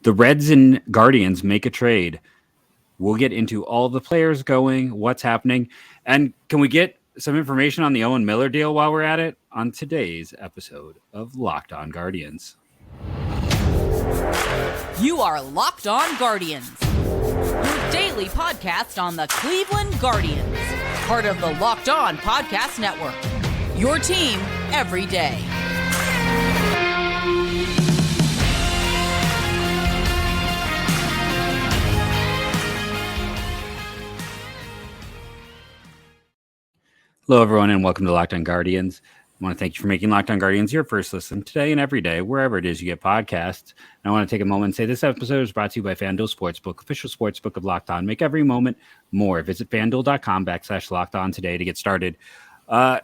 the Reds and Guardians make a trade. We'll get into all the players going, what's happening, and can we get some information on the Owen Miller deal while we're at it on today's episode of Locked On Guardians. You are Locked On Guardians, your daily podcast on the Cleveland Guardians, part of the Locked On Podcast Network, your team every day. Hello, everyone, and welcome to Locked On Guardians. I want to thank you for making Locked On Guardians your first listen today and every day, wherever it is you get podcasts. And I want to take a moment and say this episode is brought to you by FanDuel Sportsbook, official sportsbook of Locked On. Make every moment more. Visit FanDuel.com/LockedOn today to get started. I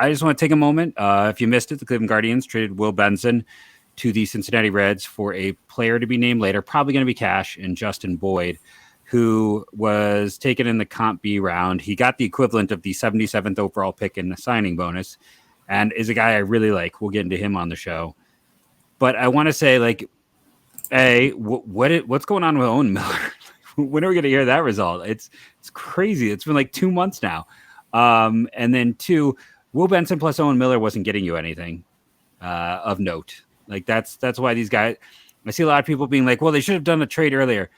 just want to take a moment. If you missed it, the Cleveland Guardians traded Will Benson to the Cincinnati Reds for a player to be named later, probably going to be cash, and Justin Boyd, who was taken in the Comp B round. He got the equivalent of the 77th overall pick in the signing bonus and is a guy I really like. We'll get into him on the show. But I want to say, what's going on with Owen Miller? When are we going to hear that result? It's crazy. It's been like 2 months now. And then 2, Will Benson plus Owen Miller wasn't getting you anything of note. Like that's why these guys, I see a lot of people being like, well, they should have done a trade earlier.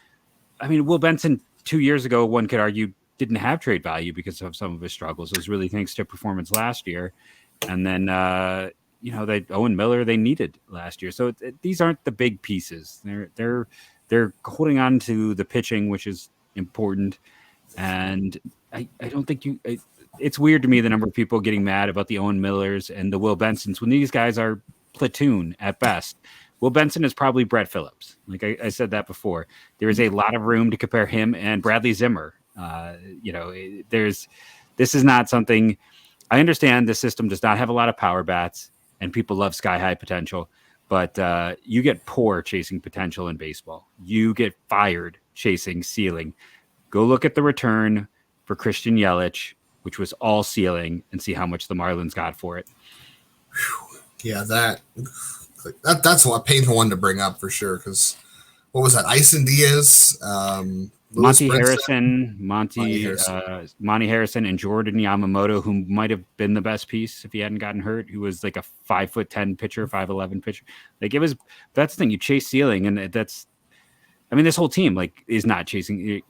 I mean, Will Benson 2 years ago, one could argue, didn't have trade value because of some of his struggles. It was really thanks to performance last year. And then, Owen Miller, they needed last year. So these aren't the big pieces. They're holding on to the pitching, which is important. And I don't think it's weird to me, the number of people getting mad about the Owen Millers and the Will Bensons when these guys are platoon at best. Will Benson is probably Brett Phillips. Like I said that before. There is a lot of room to compare him and Bradley Zimmer. This is not something. I understand the system does not have a lot of power bats, and people love sky high potential. But you get poor chasing potential in baseball. You get fired chasing ceiling. Go look at the return for Christian Yelich, which was all ceiling, and see how much the Marlins got for it. Yeah, that's a painful one to bring up for sure. Because what was that? Ison Diaz, Monty Harrison, and Jordan Yamamoto, who might have been the best piece if he hadn't gotten hurt. Who was like a 5'10" pitcher, 5'11" pitcher. Like that's the thing. You chase ceiling, and this whole team is not chasing.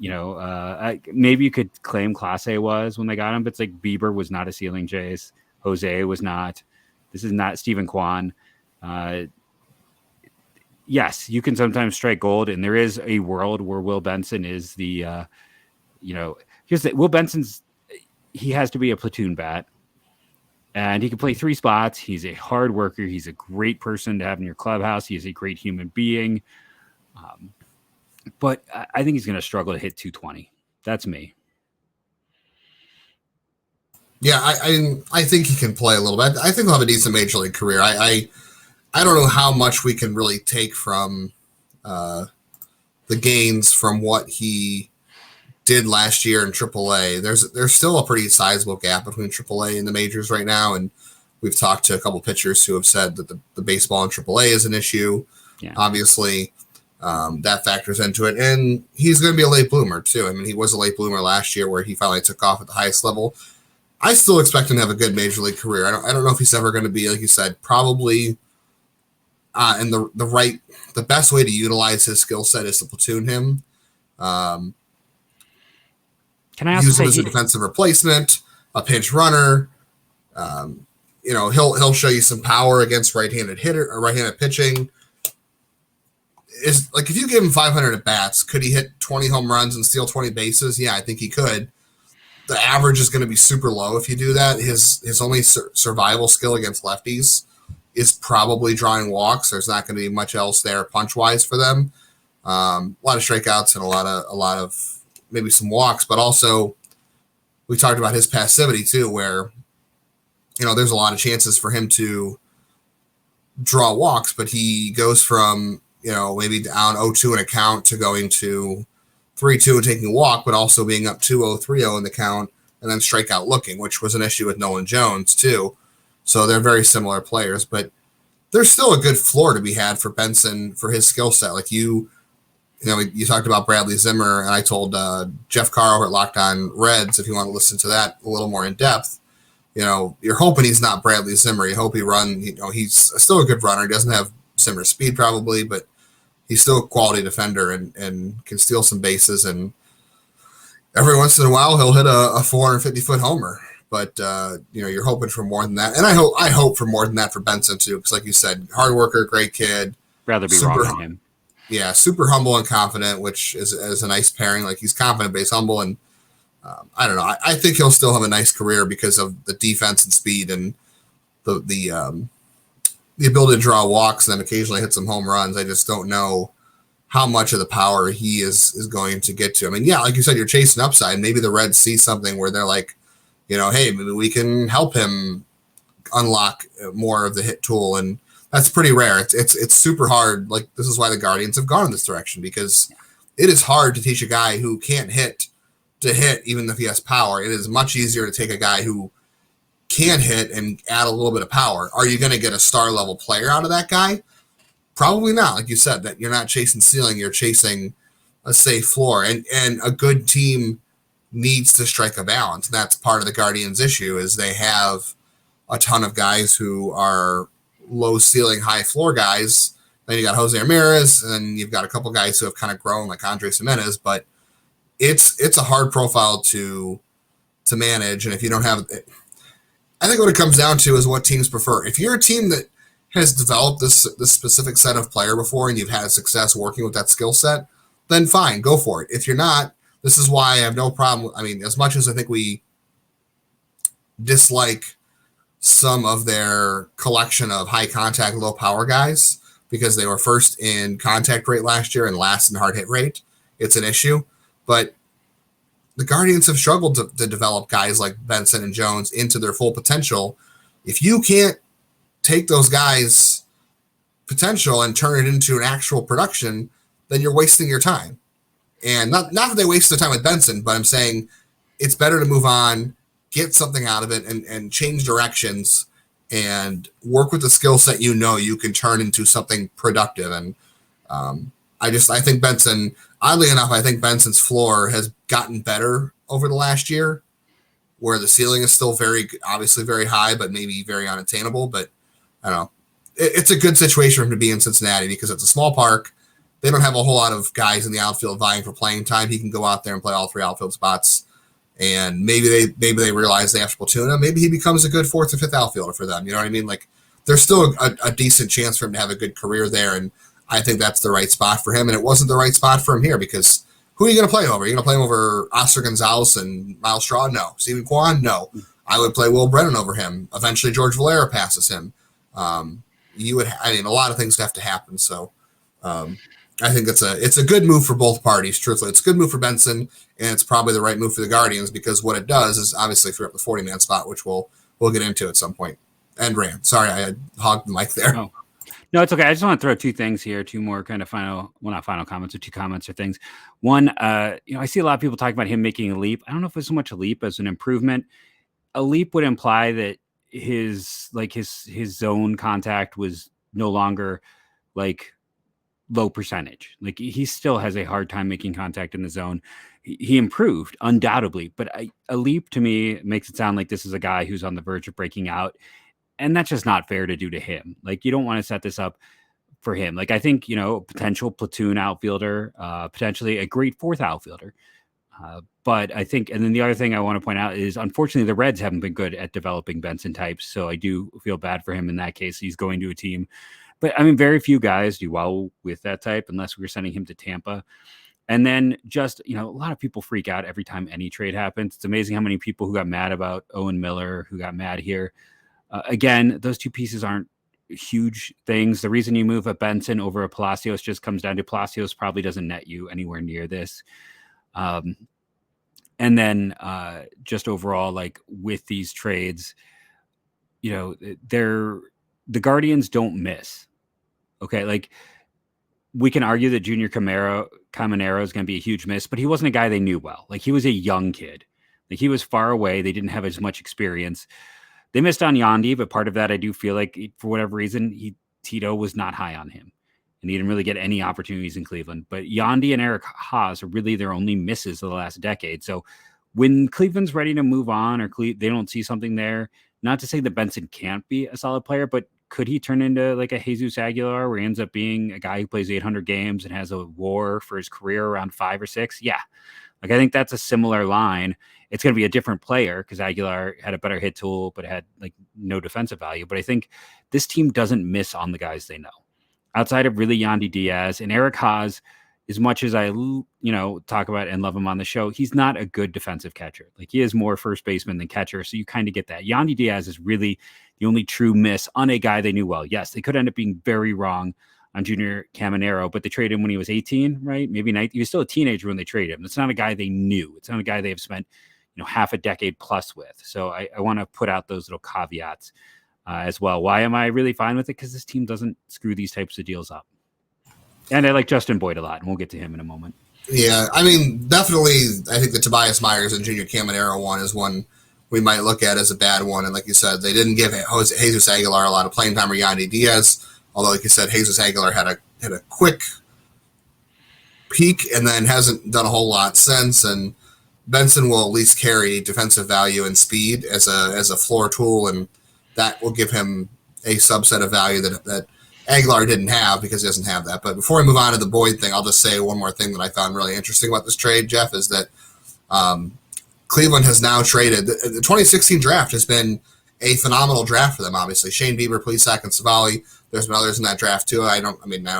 Maybe you could claim Clase was when they got him, but it's like Bieber was not a ceiling chase. Jose was not. This is not Stephen Kwan. Yes, you can sometimes strike gold, and there is a world where Will Benson is Will Benson's, he has to be a platoon bat, and he can play 3 spots. He's a hard worker. He's a great person to have in your clubhouse. He is a great human being. But I think he's going to struggle to hit 220. That's me. Yeah, I think he can play a little bit. I think he'll have a decent major league career. I don't know how much we can really take from the gains from what he did last year in AAA. There's still a pretty sizable gap between AAA and the majors right now, and we've talked to a couple pitchers who have said that the baseball in AAA is an issue. Yeah. Obviously, that factors into it, and he's going to be a late bloomer too. I mean, he was a late bloomer last year where he finally took off at the highest level. I still expect him to have a good major league career. I don't know if he's ever going to be, like you said, probably. And the best way to utilize his skill set is to platoon him. Can I also use him as a defensive replacement, a pinch runner? He'll show you some power against right-handed hitter or right-handed pitching. Is like if you give him 500 at bats, could he hit 20 home runs and steal 20 bases? Yeah, I think he could. The average is going to be super low if you do that. His only survival skill against lefties is probably drawing walks. There's not going to be much else there punch-wise for them. A lot of strikeouts and a lot of maybe some walks, but also we talked about his passivity too, where there's a lot of chances for him to draw walks, but he goes from maybe down 0-2 in a count to going to 3-2 and taking a walk, but also being up 2-0, 3-0 in the count and then strikeout looking, which was an issue with Nolan Jones too. So they're very similar players, but there's still a good floor to be had for Benson for his skill set. Like you you talked about Bradley Zimmer, and I told Jeff Carr over at Locked On Reds, if you want to listen to that a little more in depth, you're hoping he's not Bradley Zimmer. You hope he's still a good runner. He doesn't have Zimmer's speed probably, but he's still a quality defender and can steal some bases. And every once in a while, he'll hit a 450-foot homer. But you're hoping for more than that, and I hope for more than that for Benson too, because like you said, hard worker, great kid. Rather be wrong on him. Yeah, super humble and confident, which is a nice pairing. Like he's confident, but he's humble, and I don't know. I think he'll still have a nice career because of the defense and speed and the ability to draw walks and then occasionally hit some home runs. I just don't know how much of the power he is going to get to. I mean, yeah, like you said, you're chasing upside. Maybe the Reds see something where they're like, hey, maybe we can help him unlock more of the hit tool, and that's pretty rare. It's super hard. Like this is why the Guardians have gone in this direction, because it is hard to teach a guy who can't hit to hit, even if he has power. It is much easier to take a guy who can hit and add a little bit of power. Are you going to get a star level player out of that guy? Probably not. Like you said, that you're not chasing ceiling, you're chasing a safe floor, and a good team needs to strike a balance. And that's part of the Guardians' issue, is they have a ton of guys who are low ceiling, high floor guys. Then you got Jose Ramirez, and then you've got a couple guys who have kind of grown, like Andres Gimenez, but it's a hard profile to manage. And if you don't have it, I think what it comes down to is what teams prefer. If you're a team that has developed this specific set of player before and you've had success working with that skill set, then fine, go for it. If you're not, this is why I have no problem. I mean, as much as I think we dislike some of their collection of high contact, low power guys because they were first in contact rate last year and last in hard hit rate, it's an issue. But the Guardians have struggled to develop guys like Benson and Jones into their full potential. If you can't take those guys' potential and turn it into an actual production, then you're wasting your time. And not that they wasted the time with Benson, but I'm saying it's better to move on, get something out of it, and change directions and work with the skill set you can turn into something productive. And I think Benson, oddly enough, I think Benson's floor has gotten better over the last year, where the ceiling is still obviously very high, but maybe very unattainable. But I don't know. It's a good situation for him to be in Cincinnati because it's a small park. They don't have a whole lot of guys in the outfield vying for playing time. He can go out there and play all three outfield spots. And maybe they realize they have to platoon him. Maybe he becomes a good fourth or fifth outfielder for them. You know what I mean? Like, there's still a decent chance for him to have a good career there. And I think that's the right spot for him. And it wasn't the right spot for him here, because who are you going to play him over? Are you going to play him over Oscar Gonzalez and Miles Straw? No. Stephen Kwan? No. I would play Will Brennan over him. Eventually, George Valera passes him. A lot of things have to happen. So, I think it's a good move for both parties. Truthfully, it's a good move for Benson, and it's probably the right move for the Guardians, because what it does is obviously free up the 40-man spot, which we'll get into at some point. And Rand, sorry, I hogged the mic there. Oh. No, it's okay. I just want to throw two things here, two more kind of not final comments, or two comments or things. One, I see a lot of people talking about him making a leap. I don't know if it's so much a leap as an improvement. A leap would imply that his zone contact was no longer like low percentage. Like, he still has a hard time making contact in the zone. He improved undoubtedly, but a leap to me makes it sound like this is a guy who's on the verge of breaking out. And that's just not fair to do to him. Like, you don't want to set this up for him. Like, I think, potential platoon outfielder, potentially a great fourth outfielder. But I think, and then the other thing I want to point out is, unfortunately, the Reds haven't been good at developing Benson types. So I do feel bad for him in that case. He's going to a team. But I mean, very few guys do well with that type unless we're sending him to Tampa. And then just, a lot of people freak out every time any trade happens. It's amazing how many people who got mad about Owen Miller, who got mad here. Again, those two pieces aren't huge things. The reason you move a Benson over a Palacios just comes down to Palacios probably doesn't net you anywhere near this. And then just overall, like, with these trades, the Guardians don't miss. Okay, like, we can argue that Junior Caminero is going to be a huge miss, but he wasn't a guy they knew well. Like, he was a young kid. Like, he was far away. They didn't have as much experience. They missed on Yandy, but part of that, I do feel like, for whatever reason, Tito was not high on him. and he didn't really get any opportunities in Cleveland. But Yandy and Eric Haas are really their only misses of the last decade. So when Cleveland's ready to move on, or they don't see something there, not to say that Benson can't be a solid player, but could he turn into like a Jesus Aguilar where he ends up being a guy who plays 800 games and has a WAR for his career around 5 or 6? Yeah. Like, I think that's a similar line. It's going to be a different player because Aguilar had a better hit tool, but had like no defensive value. But I think this team doesn't miss on the guys they know. Outside of really Yandy Diaz and Eric Haas, as much as I, talk about and love him on the show, he's not a good defensive catcher. Like, he is more first baseman than catcher. So you kind of get that. Yandy Diaz is really the only true miss on a guy they knew well. Yes, they could end up being very wrong on Junior Caminero, but they traded him when he was 18, right? Maybe 19. He was still a teenager when they traded him. It's not a guy they knew. It's not a guy they have spent, half a decade plus with. So I want to put out those little caveats as well. Why am I really fine with it? Because this team doesn't screw these types of deals up. And I like Justin Boyd a lot, and we'll get to him in a moment. Yeah, I mean, definitely, I think the Tobias Myers and Junior Caminero one is one we might look at as a bad one. And like you said, they didn't give Jesus Aguilar a lot of playing time or Yandy Diaz. Although, like you said, Jesus Aguilar had a quick peak and then hasn't done a whole lot since. And Benson will at least carry defensive value and speed as a floor tool, and that will give him a subset of value that Aguilar didn't have because he doesn't have that. But before I move on to the Boyd thing, I'll just say one more thing that I found really interesting about this trade, Jeff, is that Cleveland has now traded. The 2016 draft has been a phenomenal draft for them, obviously. Shane Bieber, Plesac, and Savali. There's been others in that draft, too. I know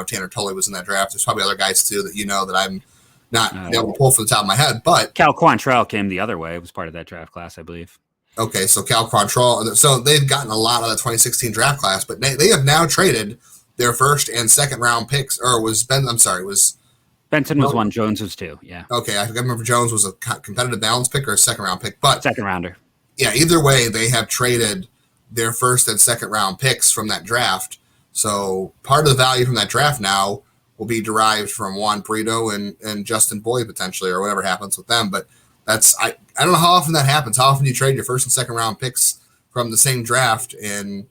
Tanner Tully was in that draft. There's probably other guys, too, that I'm not able to pull from the top of my head. But Cal Quantrill came the other way. It was part of that draft class, I believe. Okay, so Cal Quantrill. So they've gotten a lot of the 2016 draft class, but they have now traded their first and second round picks. Benson was one, Jones was two. Yeah. Okay, I remember Jones was a competitive balance pick or a second round pick, but second rounder. Yeah, either way, they have traded their first and second round picks from that draft. So part of the value from that draft now will be derived from Juan Brito and Justin Boyd potentially, or whatever happens with them. But that's I don't know how often that happens. How often do you trade your first and second round picks from the same draft? And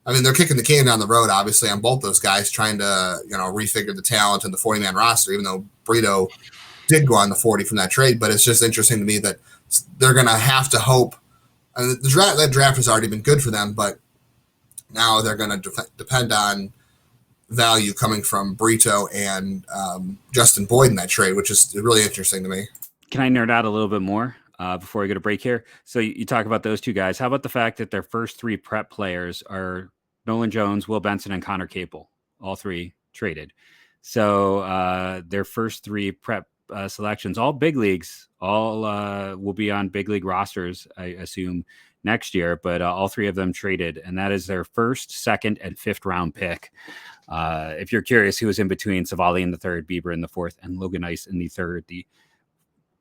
I mean, they're kicking the can down the road, obviously, on both those guys, trying to refigure the talent in the 40-man roster. Even though Brito did go on the 40 from that trade, but it's just interesting to me that they're going to have to hope. And that draft has already been good for them, but now they're going to depend on value coming from Brito and Justin Boyd in that trade, which is really interesting to me. Can I nerd out a little bit more before we go to break here? So you talk about those two guys. How about the fact that their first three prep players are Nolan Jones, Will Benson, and Connor Capel, all three traded. So their first three prep selections, all big leagues, all will be on big league rosters, I assume, next year, but all three of them traded, and that is their first, second, and fifth round pick. If you're curious who was in between, Savali in the third, Bieber in the fourth, and Logan Ice in the third. The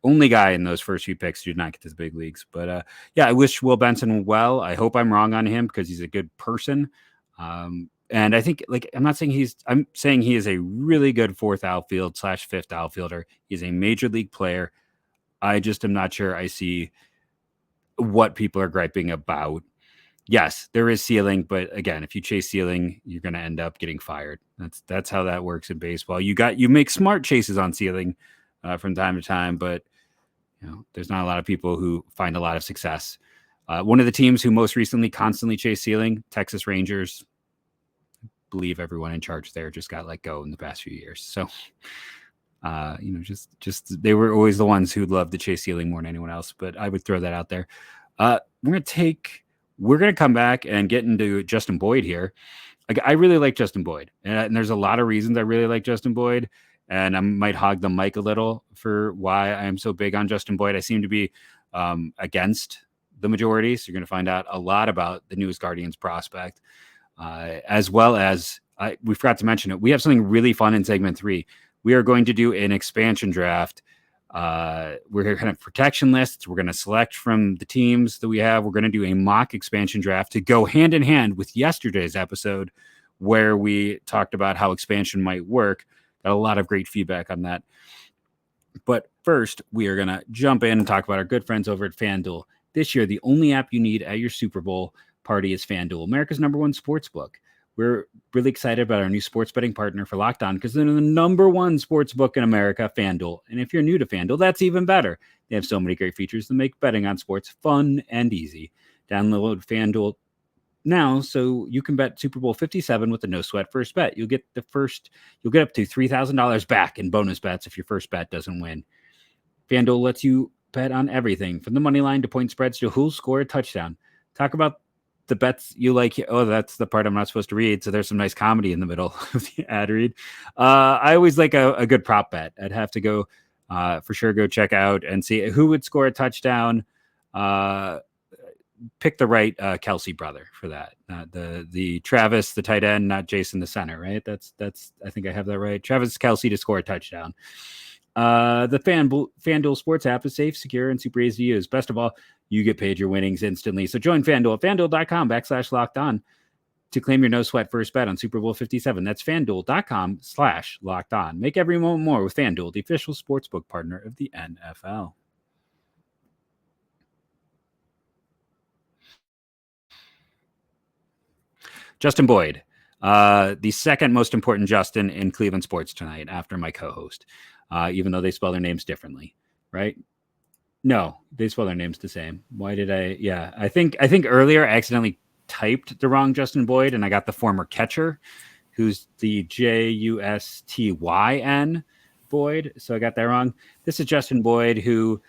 only guy in those first few picks did not get to the big leagues. But I wish Will Benson well. I hope I'm wrong on him because he's a good person. And I think, I'm saying he is a really good fourth outfield / fifth outfielder. He's a major league player. I just am not sure I see what people are griping about. Yes, there is ceiling, but again, if you chase ceiling, you're going to end up getting fired. That's how that works in baseball. You make smart chases on ceiling from time to time, but there's not a lot of people who find a lot of success. One of the teams who most recently constantly chased ceiling, Texas Rangers. I believe everyone in charge there just got let go in the past few years. So, just they were always the ones who loved to chase ceiling more than anyone else. But I would throw that out there. We're going to come back and get into Justin Boyd here. I really like Justin Boyd, and there's a lot of reasons I really like Justin Boyd. And I might hog the mic a little for why I am so big on Justin Boyd. I seem to be against the majority. So you're going to find out a lot about the newest Guardians prospect, as well as we forgot to mention it. We have something really fun in segment 3. We are going to do an expansion draft. We're going to have protection lists. We're going to select from the teams that we have. We're going to do a mock expansion draft to go hand in hand with yesterday's episode where we talked about how expansion might work. Got a lot of great feedback on that. But first, we are going to jump in and talk about our good friends over at FanDuel. This year, the only app you need at your Super Bowl party is FanDuel, America's #1 sportsbook. we're really excited about our new sports betting partner for Locked On because they're the number one sports book in America, FanDuel. And if you're new to FanDuel, that's even better. They have so many great features to make betting on sports fun and easy. Download FanDuel now so you can bet Super Bowl 57 with a no sweat first bet. You'll get up to $3,000 back in bonus bets if your first bet doesn't win. FanDuel lets you bet on everything from the money line to point spreads to who'll score a touchdown. Talk about the bets you like. Oh, that's the part I'm not supposed to read. So there's some nice comedy in the middle of the ad read. I always like a good prop bet. I'd have to go for sure. Go check out and see who would score a touchdown. Pick the right Kelsey brother for that. The Travis, the tight end, not Jason, the center, right? That's I think I have that right. Travis Kelsey to score a touchdown. The FanDuel Sports app is safe, secure, and super easy to use. Best of all, you get paid your winnings instantly. So join FanDuel at FanDuel.com/lockedon to claim your no sweat first bet on Super Bowl 57. That's FanDuel.com/lockedon. Make every moment more with FanDuel, the official sportsbook partner of the NFL. Justin Boyd, the second most important Justin in Cleveland sports tonight after my co-host, even though they spell their names differently, right? No, they spell their names the same. Why did I? Yeah, I think earlier I accidentally typed the wrong Justin Boyd and I got the former catcher, who's the Justyn Boyd. So I got that wrong. This is Justin Boyd, who,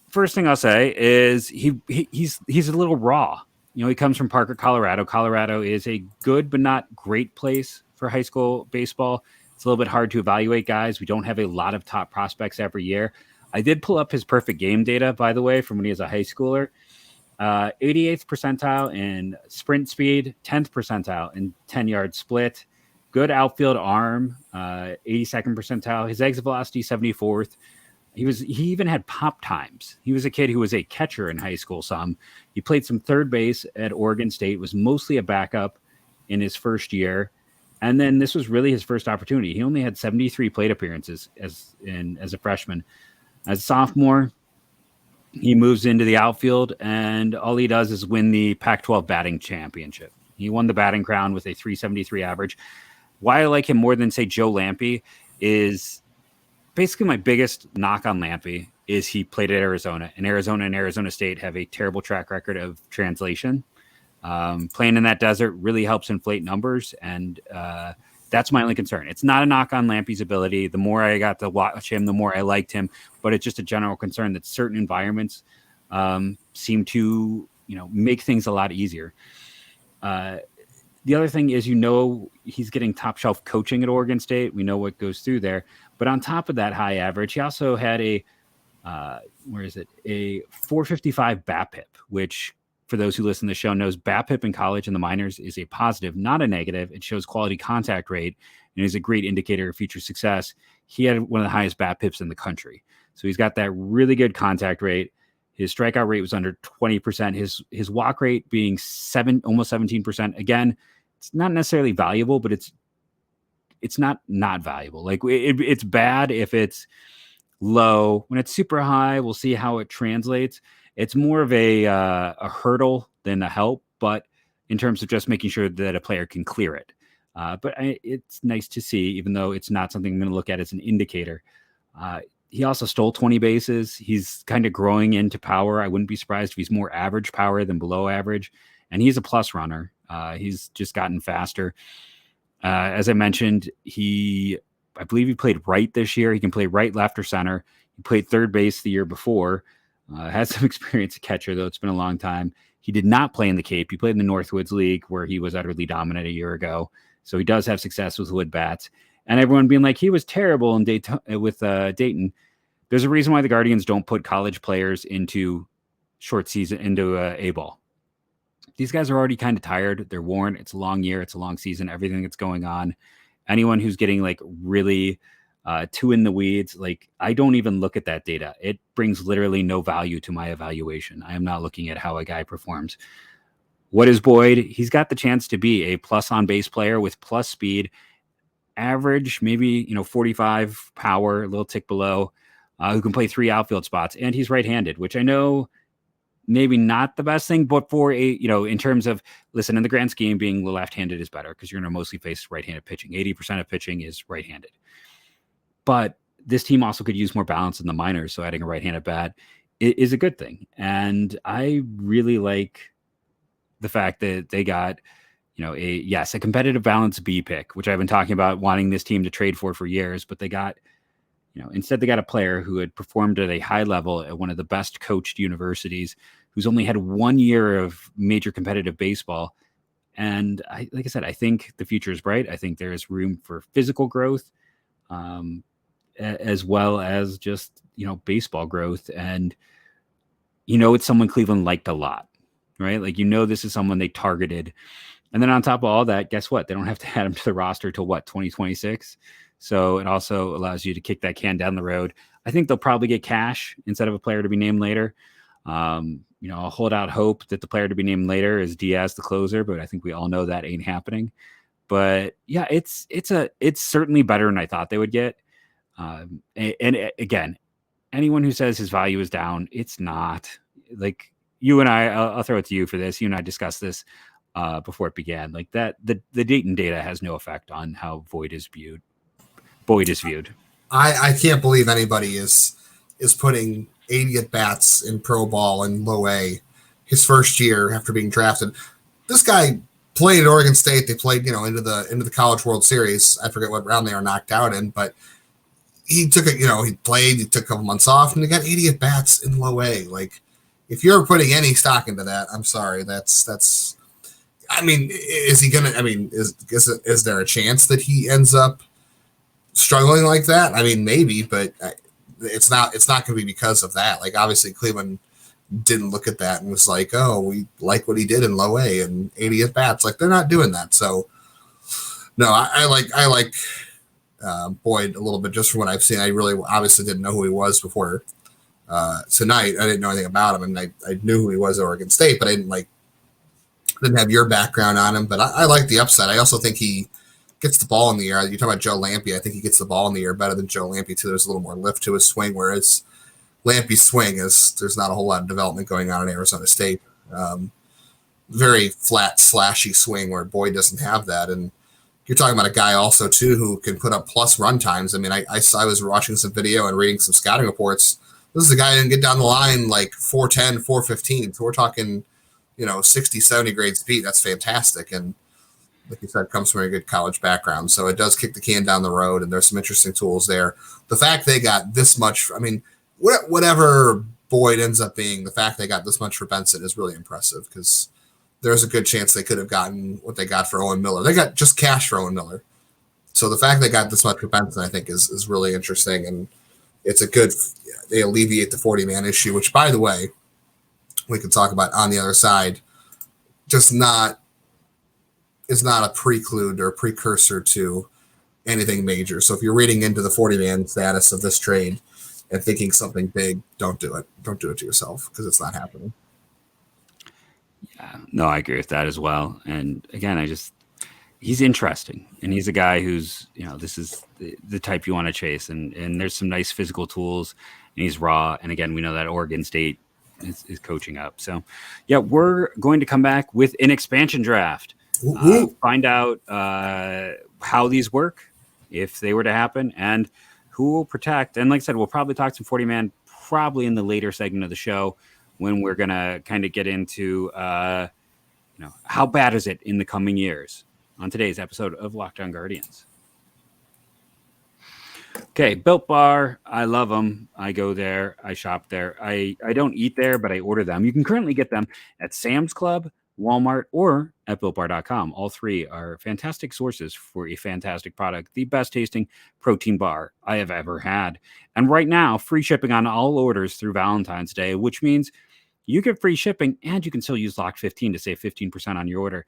first thing I'll say is he's a little raw. You know, he comes from Parker, Colorado. Colorado is a good but not great place for high school baseball. It's a little bit hard to evaluate guys. We don't have a lot of top prospects every year. I did pull up his perfect game data, by the way, from when he was a high schooler. 88th percentile in sprint speed, 10th percentile in 10-yard split. Good outfield arm, 82nd percentile. His exit velocity, 74th. He even had pop times. He was a kid who was a catcher in high school some. He played some third base at Oregon State, was mostly a backup in his first year. And then this was really his first opportunity. He only had 73 plate appearances as a freshman. As a sophomore, he moves into the outfield, and all he does is win the Pac-12 batting championship. He won the batting crown with a 373 average. Why I like him more than, say, Joe Lampe is basically my biggest knock on Lampe is he played at Arizona, and Arizona State have a terrible track record of translation. Playing in that desert really helps inflate numbers, and that's my only concern. It's not a knock on Lampe's ability. The more I got to watch him, the more I liked him, but it's just a general concern that certain environments seem to, make things a lot easier. The other thing is, he's getting top shelf coaching at Oregon State. We know what goes through there. But on top of that high average, he also had a 455 BAPIP, which for those who listen to the show knows BAPIP in college and the minors is a positive, not a negative. It shows quality contact rate and is a great indicator of future success. He had one of the highest BAPIPs in the country. So he's got that really good contact rate. His strikeout rate was under 20%. His walk rate being almost 17%. Again, it's not necessarily valuable, but it's not valuable. Like it's bad if it's low. When it's super high, we'll see how it translates. It's more of a hurdle than a help, but in terms of just making sure that a player can clear it. But it's nice to see, even though it's not something I'm going to look at as an indicator. He also stole 20 bases. He's kind of growing into power. I wouldn't be surprised if he's more average power than below average. And he's a plus runner. He's just gotten faster. As I mentioned, I believe he played right this year. He can play right, left, or center. He played third base the year before. Has some experience at catcher, though it's been a long time. He did not play in the Cape. He played in the Northwoods League, where he was utterly dominant a year ago. So he does have success with wood bats. And everyone being like, he was terrible in Dayton. There's a reason why the Guardians don't put college players into short season, into A-ball. These guys are already kind of tired. They're worn. It's a long year. It's a long season. Everything that's going on. Anyone who's getting really too in the weeds, I don't even look at that data. It brings literally no value to my evaluation. I am not looking at how a guy performs. What is Boyd? He's got the chance to be a plus on base player with plus speed, average, maybe 45 power, a little tick below, who can play 3 outfield spots, and he's right-handed, which I know maybe not the best thing, but for in terms of, listen, in the grand scheme, being left-handed is better because you're going to mostly face right-handed pitching. 80% of pitching is right-handed. But this team also could use more balance in the minors, so adding a right-handed bat is a good thing. And I really like the fact that they got, a competitive balance B pick, which I've been talking about wanting this team to trade for years, but they got, instead they got a player who had performed at a high level at one of the best coached universities, who's only had 1 year of major competitive baseball. And like I said, I think the future is bright. I think there is room for physical growth, as well as just, baseball growth. And, it's someone Cleveland liked a lot, right? Like, this is someone they targeted. And then on top of all that, guess what? They don't have to add him to the roster till 2026. So it also allows you to kick that can down the road. I think they'll probably get cash instead of a player to be named later. I'll hold out hope that the player to be named later is Diaz, the closer, but I think we all know that ain't happening. But yeah, it's certainly better than I thought they would get. And again, anyone who says his value is down, it's not. Like, you and I'll throw it to you for this. You and I discussed this before it began. Like, that the Dayton data has no effect on how Boyd is viewed. I can't believe anybody is putting 80 at bats in pro ball and low A his first year after being drafted. This guy played at Oregon State. They played, into the College World Series. I forget what round they were knocked out in, but he took it. He played. He took a couple months off, and he got 80 at bats in low A. Like, if you're putting any stock into that, I'm sorry. That's. I mean, is he gonna? I mean, is there a chance that he ends up struggling like that? I mean, maybe, but it's not going to be because of that. Like, obviously, Cleveland didn't look at that and was like, "Oh, we like what he did in low A and 80 at bats." Like, they're not doing that. So, no, I like Boyd a little bit just from what I've seen. I really obviously didn't know who he was before tonight. I didn't know anything about him, and I knew who he was at Oregon State, but I didn't have your background on him. But I like the upside. I also think he gets the ball in the air. You're talking about Joe Lampe. I think he gets the ball in the air better than Joe Lampe too. There's a little more lift to his swing, whereas Lampe's swing there's not a whole lot of development going on in Arizona State. Very flat, slashy swing where Boyd doesn't have that. And you're talking about a guy also too who can put up plus run times. I mean, I was watching some video and reading some scouting reports. This is a guy who didn't get down the line like 410, 415. So we're talking, 60, 70 grade speed. That's fantastic. And like you said, comes from a good college background. So it does kick the can down the road, and there's some interesting tools there. The fact they got this much, I mean, whatever Boyd ends up being, the fact they got this much for Benson is really impressive because there's a good chance they could have gotten what they got for Owen Miller. They got just cash for Owen Miller. So the fact they got this much for Benson, I think, is really interesting. And it's they alleviate the 40-man issue, which, by the way, we can talk about on the other side, is not a preclude or precursor to anything major. So if you're reading into the 40-man status of this trade and thinking something big, don't do it. Don't do it to yourself because it's not happening. Yeah, no, I agree with that as well. And again, he's interesting, and he's a guy who's, this is the type you want to chase. And there's some nice physical tools, and he's raw. And again, we know that Oregon State is coaching up. So yeah, we're going to come back with an expansion draft. Find out how these work, if they were to happen, and who will protect. And like I said, we'll probably talk some 40-man probably in the later segment of the show when we're going to kind of get into, how bad is it in the coming years on today's episode of Locked On Guardians. Okay, Built Bar, I love them. I go there, I shop there. I don't eat there, but I order them. You can currently get them at Sam's Club, Walmart, or at BuiltBar.com. All three are fantastic sources for a fantastic product, the best tasting protein bar I have ever had. And right now, free shipping on all orders through Valentine's Day, which means you get free shipping and you can still use Locked15 to save 15% on your order.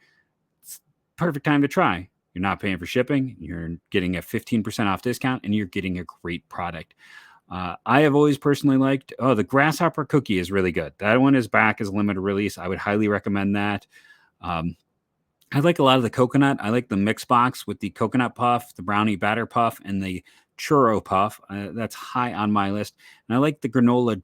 It's perfect time to try. You're not paying for shipping, you're getting a 15% off discount, and you're getting a great product. I have always personally liked, the grasshopper cookie is really good. That one is back as a limited release. I would highly recommend that. I like a lot of the coconut. I like the mix box with the coconut puff, the brownie batter puff, and the churro puff. That's high on my list. And I like the granola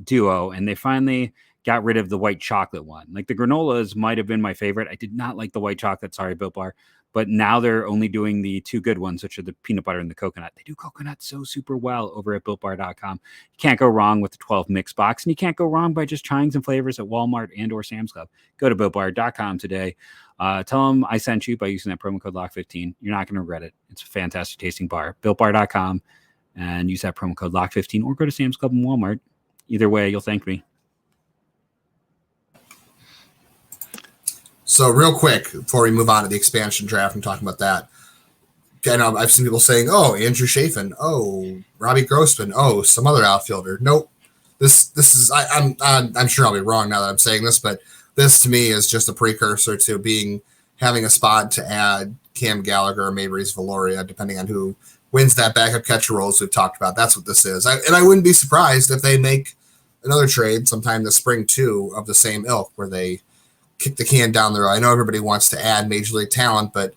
duo, and they finally got rid of the white chocolate one. Like the granolas might have been my favorite. I did not like the white chocolate. Sorry, Built Bar. But now they're only doing the two good ones, which are the peanut butter and the coconut. They do coconut so super well over at BuiltBar.com. You can't go wrong with the 12 mix box, and you can't go wrong by just trying some flavors at Walmart and or Sam's Club. Go to BuiltBar.com today. Tell them I sent you by using that promo code LOCK15. You're not going to regret it. It's a fantastic tasting bar. BuiltBar.com, and use that promo code LOCK15, or go to Sam's Club and Walmart. Either way, you'll thank me. So real quick, before we move on to the expansion draft and talking about that, I know I've seen people saying, "Oh, Andrew Chafin, oh, Robbie Grossman, oh, some other outfielder." Nope. This is I'm sure I'll be wrong now that I'm saying this, but this to me is just a precursor to having a spot to add Cam Gallagher or Mabrys Valoria, depending on who wins that backup catcher role, as we've talked about. That's what this is. And I wouldn't be surprised if they make another trade sometime this spring too of the same ilk, where they kick the can down the road. I know everybody wants to add major league talent, but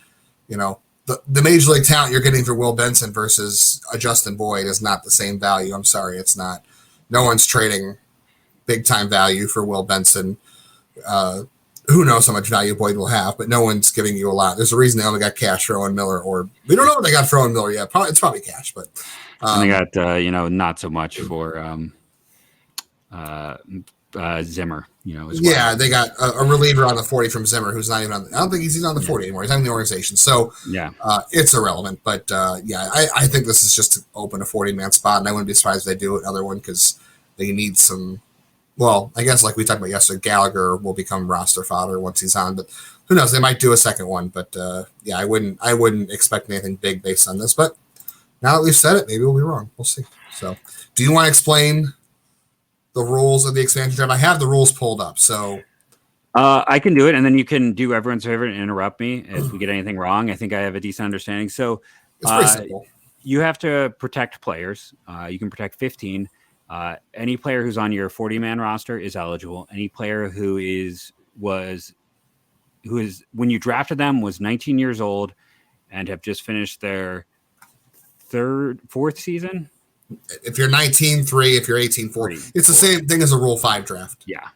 the major league talent you're getting for Will Benson versus a Justin Boyd is not the same value. I'm sorry, it's not. No one's trading big time value for Will Benson. Who knows how much value Boyd will have, but no one's giving you a lot. There's a reason they only got cash for Owen Miller, or we don't know what they got for Owen Miller yet. It's probably cash, but and they got not so much for Zimmer, as well. Yeah, they got a reliever on the 40 from Zimmer, who's not even on. I don't think he's on the 40 anymore. He's on the organization, so yeah, it's irrelevant. But I think this is just to open a 40-man spot, and I wouldn't be surprised if they do another one because they need some. Well, I guess like we talked about yesterday, Gallagher will become roster fodder once he's on, but who knows? They might do a second one, but I wouldn't expect anything big based on this. But now that we've said it, maybe we'll be wrong. We'll see. So, do you want to explain the rules of the expansion draft? I have the rules pulled up, so I can do it, and then you can do everyone's favorite and interrupt me if we get anything wrong. I think I have a decent understanding. So it's pretty simple. You have to protect players. You can protect 15. Any player who's on your 40-man roster is eligible. Any player who is when you drafted them was 19 years old and have just finished their fourth season. If you're 19-3, if you're 18-4, it's the same thing as a Rule 5 draft. Yeah.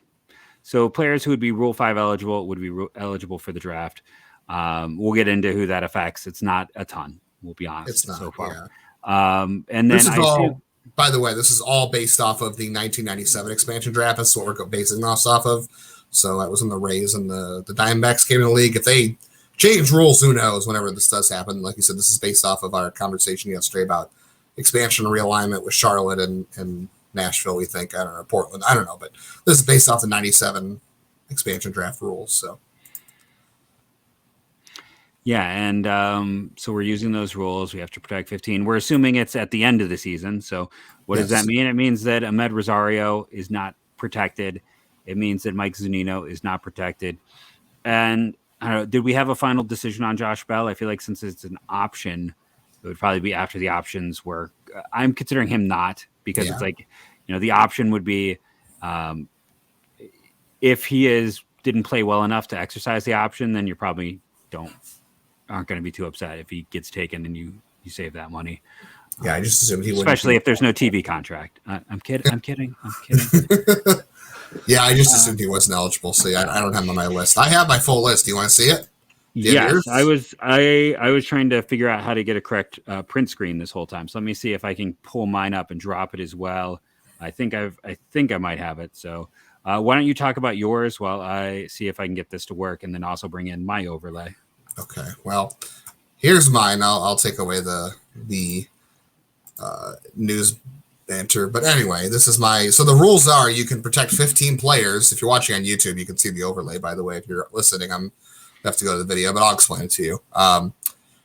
So players who would be Rule 5 eligible would be eligible for the draft. We'll get into who that affects. It's not a ton. We'll be honest. It's not, so far. Yeah. And then by the way, this is all based off of the 1997 expansion draft. That's what we're basing this off of. So that was when the Rays and the Diamondbacks came in the league. If they change rules, who knows? Whenever this does happen, like you said, this is based off of our conversation yesterday about expansion and realignment with Charlotte and Nashville. We think, I don't know, Portland, I don't know, but this is based off the 97 expansion draft rules. So. Yeah, and so we're using those rules. We have to protect 15. We're assuming it's at the end of the season. So what does that mean? It means that Ahmed Rosario is not protected. It means that Mike Zunino is not protected. And I don't know, did we have a final decision on Josh Bell? I feel like since it's an option, it would probably be after the options were. I'm considering him not because it's like, the option would be if he didn't play well enough to exercise the option, then you probably aren't going to be too upset if he gets taken and you save that money. Yeah, I just assumed he would. Especially if there's no TV contract. I'm kidding. Yeah, I just assumed he wasn't eligible. So I don't have him on my list. I have my full list. Do you want to see it? Yes, I was trying to figure out how to get a correct print screen this whole time. So let me see if I can pull mine up and drop it as well. I think I might have it. So why don't you talk about yours while I see if I can get this to work, and then also bring in my overlay. Okay. Well, here's mine. I'll take away the news banter. But anyway, this is so the rules are you can protect 15 players. If you're watching on YouTube, you can see the overlay, by the way. If you're listening, I have to go to the video, but I'll explain it to you.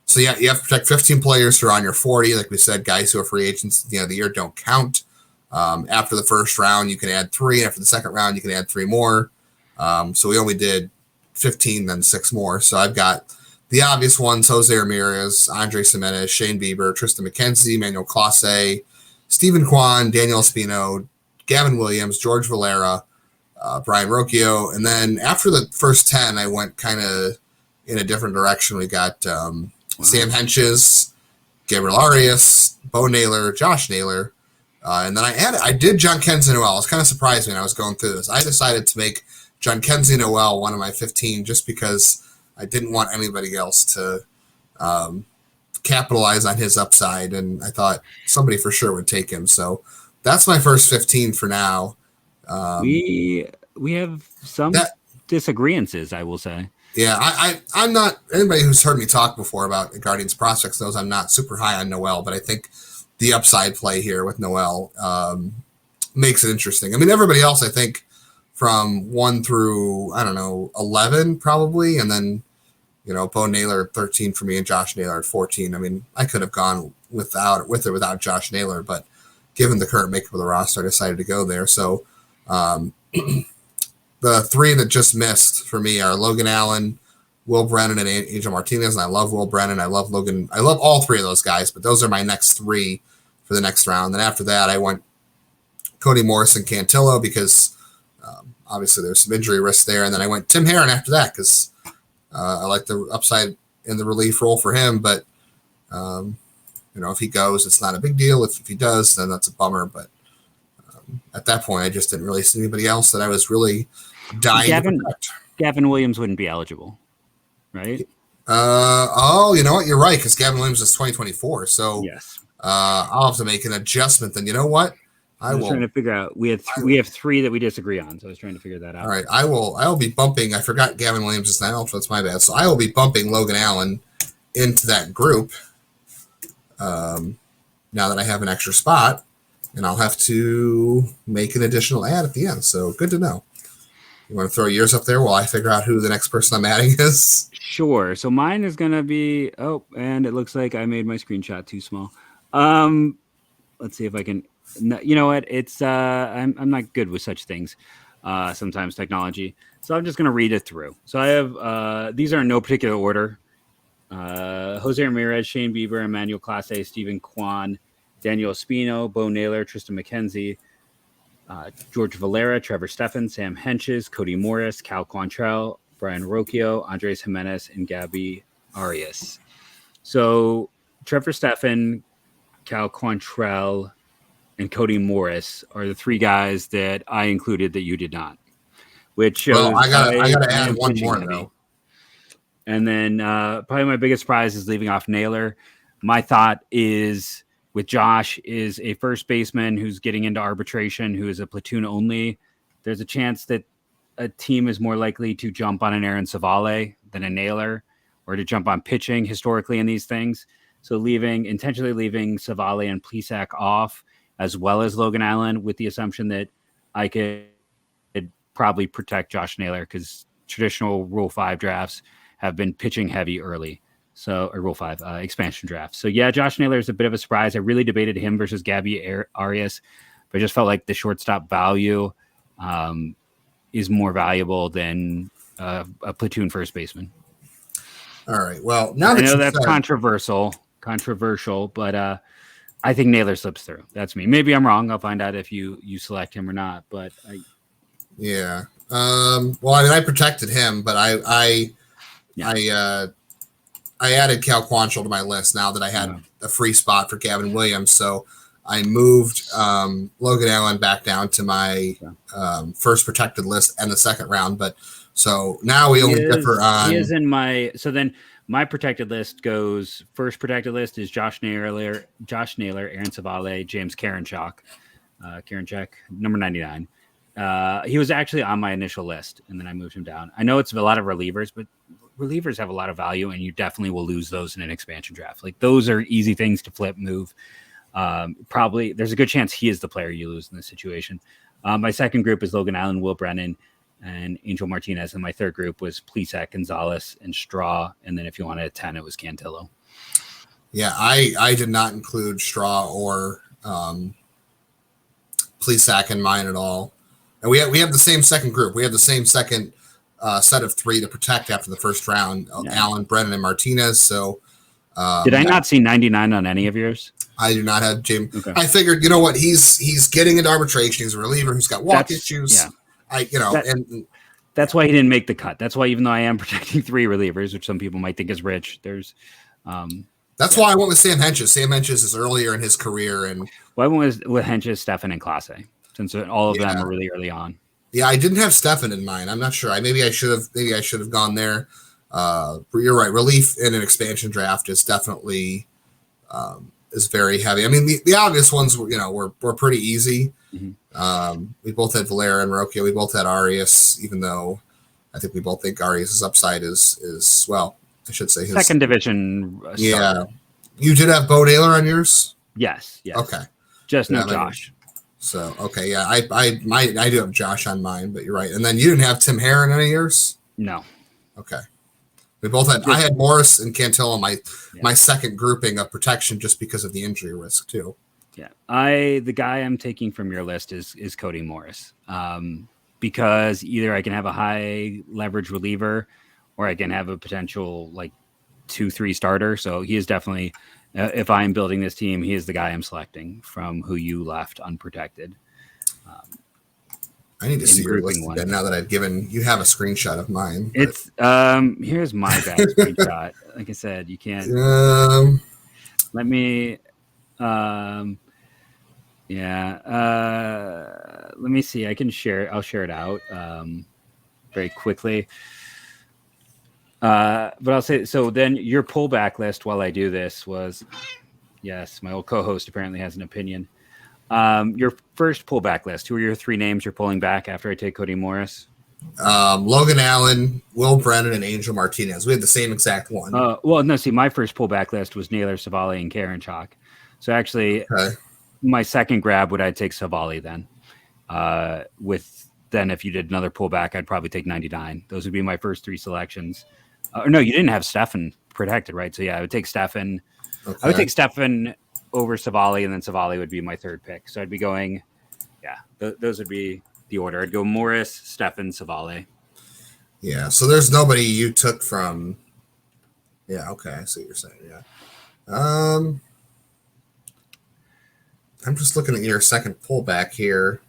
So yeah, you have to protect 15 players who are on your 40. Like we said, guys who are free agents at the end of the year don't count. After the first round, you can add 3. After the second round, you can add 3 more. So we only did 15, then 6 more. So I've got the obvious ones: Jose Ramirez, Andre Gimenez, Shane Bieber, Tristan McKenzie, Manuel Clase, Stephen Kwan, Daniel Espino, Gavin Williams, George Valera, Brian Rocchio. And then after the first 10, I went kind of in a different direction. We got Sam Henches, Gabriel Arias, Bo Naylor, Josh Naylor, And then I did John Kenzie Noel. I was kind of surprised when I was going through this. I decided to make John Kenzie Noel one of my 15 just because I didn't want anybody else to capitalize on his upside, and I thought somebody for sure would take him. So that's my first 15 for now. We have some disagreements, I will say. Yeah, I'm not, anybody who's heard me talk before about the Guardians prospects knows I'm not super high on Noel, but I think the upside play here with Noel makes it interesting. I mean, everybody else, I think, from 1 through, 11 probably, and then, Bo Naylor at 13 for me and Josh Naylor at 14. I mean, I could have gone without Josh Naylor, but given the current makeup of the roster, I decided to go there. So the 3 that just missed for me are Logan Allen, Will Brennan, and Angel Martinez. And I love Will Brennan. I love Logan. I love all 3 of those guys, but those are my next 3 for the next round. Then after that, I went Cody Morris and Cantillo because obviously there's some injury risk there. And then I went Tim Herron after that because I like the upside in the relief role for him. But, if he goes, it's not a big deal. If he does, then that's a bummer. But at that point, I just didn't really see anybody else that I was really dying to protect. Gavin Williams wouldn't be eligible, right? You know what? You're right, because Gavin Williams is 2024. So yes. I'll have to make an adjustment. Then you know what? I was trying to figure out. We have 3 that we disagree on, so I was trying to figure that out. All right, I will be bumping. I forgot Gavin Williams is now, so that's my bad. So I will be bumping Logan Allen into that group. Now that I have an extra spot, and I'll have to make an additional ad at the end. So good to know. You want to throw yours up there while I figure out who the next person I'm adding is? Sure. So mine is going to be, and it looks like I made my screenshot too small. Let's see if I can, you know what? It's, I'm not good with such things. Sometimes technology. So I'm just going to read it through. So I have, these are in no particular order. Jose Ramirez, Shane Bieber, Emmanuel Clase, Stephen Kwan, Daniel Espino, Bo Naylor, Tristan McKenzie, George Valera, Trevor Steffen, Sam Henches, Cody Morris, Cal Quantrell, Brian Rocchio, Andres Jimenez, and Gabby Arias. So Trevor Steffen, Cal Quantrell, and Cody Morris are the 3 guys that I included that you did not. Which shows I got to add one more though. And then probably my biggest surprise is leaving off Naylor. My thought is with Josh is a first baseman who's getting into arbitration, who is a platoon only. There's a chance that a team is more likely to jump on an Aaron Savale than a Naylor, or to jump on pitching historically in these things. So intentionally leaving Savale and Plesac off, as well as Logan Allen, with the assumption that I could probably protect Josh Naylor, because traditional Rule 5 drafts have been pitching heavy early. So, or Rule 5 expansion draft. So yeah, Josh Naylor is a bit of a surprise. I really debated him versus Gabby Arias, but I just felt like the shortstop value is more valuable than a platoon first baseman. All right. Well, now that I know that's controversial, but I think Naylor slips through. That's me. Maybe I'm wrong. I'll find out if you select him or not. But yeah. Well, I mean, I protected him, but I added Cal Quantrill to my list now that I had a free spot for Gavin Williams. So I moved Logan Allen back down to my first protected list and the second round. But so now we only differ on. He is in my. So then my protected list goes. First protected list is Josh Naylor, Aaron Savale, James Karinchak, number 99. He was actually on my initial list, and then I moved him down. I know it's a lot of relievers, but relievers have a lot of value, and you definitely will lose those in an expansion draft. Like, those are easy things to flip, move. Probably there's a good chance he is the player you lose in this situation. My second group is Logan Allen, Will Brennan, and Angel Martinez. And my third group was Plesac, Gonzalez, and Straw. And then if you wanted a 10, it was Cantillo. Yeah, I did not include Straw or Plesac in mine at all. And we have the same second group. We have the same second set of 3 to protect after the first round. Allen, Brennan, and Martinez. So did I not see 99 on any of yours? I do not have Jim. Okay. I figured, you know what, he's getting into arbitration. He's a reliever who's got walk issues. Yeah. That's why he didn't make the cut. That's why, even though I am protecting 3 relievers, which some people might think is rich, there's That's why I went with Sam Hentges. Sam Hentges is earlier in his career, and I went with Hentges, Stefan, and Clase, since all of them are really early on. Yeah, I didn't have Stefan in mind. I'm not sure. Maybe I should have gone there. You're right. Relief in an expansion draft is definitely is very heavy. I mean, the obvious ones were pretty easy. We both had Valera and Rokia. We both had Arias, even though I think we both think Arias' upside is well, I should say his second division. Yeah, you did have Bo Naylor on yours. Yes. Okay. Just no Josh. So okay, yeah, I do have Josh on mine, but you're right. And then you didn't have Tim Hare in any of yours? No. Okay. We both had. I had Morris and Cantillo in my second grouping of protection just because of the injury risk too. Yeah, the guy I'm taking from your list is Cody Morris, because either I can have a high leverage reliever, or I can have a potential like 2-3 starter. So he is definitely, if I'm building this team, he is the guy I'm selecting from who you left unprotected. I need to see your list again now that I've given you have a screenshot of mine. But. It's here's my bad screenshot. Like I said, you can't. Let me. Let me see. I can share. I'll share it out very quickly. But I'll say so. Then your pullback list while I do this was, yes, my old co-host apparently has an opinion. Your first pullback list. Who are your 3 names you're pulling back after I take Cody Morris? Logan Allen, Will Brennan, and Angel Martinez. We had the same exact one. Well, no. See, my first pullback list was Naylor, Savali, and Karinchak. So actually, my second grab would I'd take Savali then. Then if you did another pullback, I'd probably take 99. Those would be my first 3 selections. No, you didn't have Stefan protected, right? So yeah, I would take Stefan. Okay. I would take Stefan over Savali, and then Savali would be my third pick. So I'd be going, those would be the order. I'd go Morris, Stefan, Savali. Yeah, so there's nobody you took from. Yeah, okay, I see what you're saying. Yeah. I'm just looking at your second pullback here.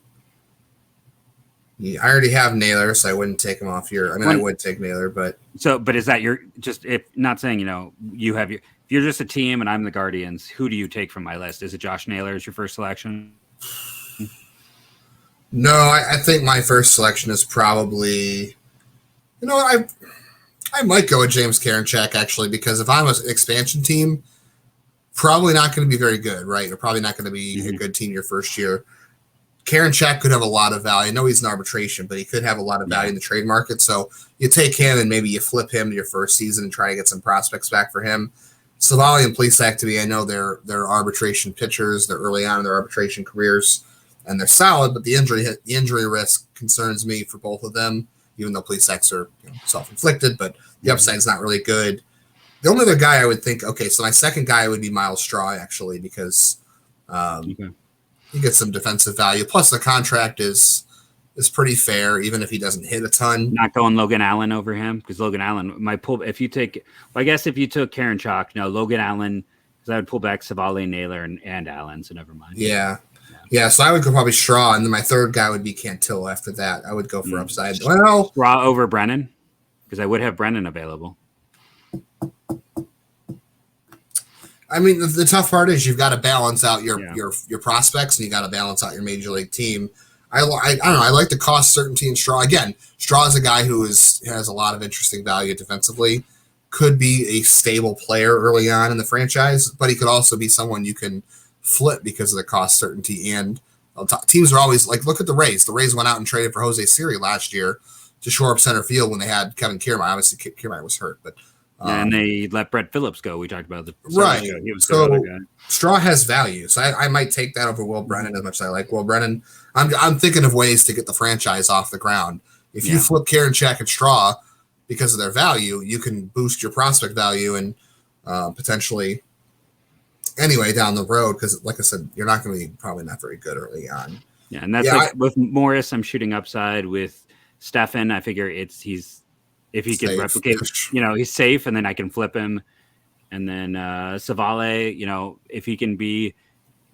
I already have Naylor, so I wouldn't take him off your. I would take Naylor, but is that your just if not saying you have your. If you're just a team and I'm the Guardians, who do you take from my list? Is it Josh Naylor as your first selection? No, I think my first selection is probably, I might go with James Karinchak actually, because if I'm an expansion team, probably not going to be very good, right? You're probably not going to be a good team your first year. Karinchak could have a lot of value. I know he's in arbitration, but he could have a lot of value in the trade market. So you take him and maybe you flip him to your first season and try to get some prospects back for him. Savali and Plesac, to me, I know they're arbitration pitchers. They're early on in their arbitration careers, and they're solid. But the injury risk concerns me for both of them, even though Plesacs are self-inflicted. But the upside is not really good. The only other guy I would think, okay, so my second guy would be Miles Straw actually, because you get some defensive value. Plus, the contract is pretty fair, even if he doesn't hit a ton. Not going Logan Allen over him, because Logan Allen, if you took Karinchak, no, Logan Allen, because I would pull back Savali, Naylor, and Allen, so never mind. Yeah. So I would go probably Straw, and then my third guy would be Cantillo after that. I would go for upside. Well, Straw over Brennan, because I would have Brennan available. I mean, the tough part is you've got to balance out your prospects, and you got to balance out your major league team. I don't know. I like the cost certainty in Straw. Again, Straw is a guy who has a lot of interesting value defensively. Could be a stable player early on in the franchise, but he could also be someone you can flip because of the cost certainty. And teams are always like, look at the Rays. The Rays went out and traded for Jose Siri last year to shore up center field when they had Kevin Kiermaier. Obviously, Kiermaier was hurt, but and they let Brett Phillips go. We talked about the right. He was so Straw has value, so I might take that over Will Brennan as much as I like Will Brennan. I'm thinking of ways to get the franchise off the ground. If you flip Karinchak and Straw because of their value, you can boost your prospect value and potentially anyway down the road. Because, like I said, you're not going to be probably not very good early on. Yeah, and that's with Morris. I'm shooting upside with Stefan. I figure if he can replicate, he's safe, and then I can flip him. And then Savale, if he can be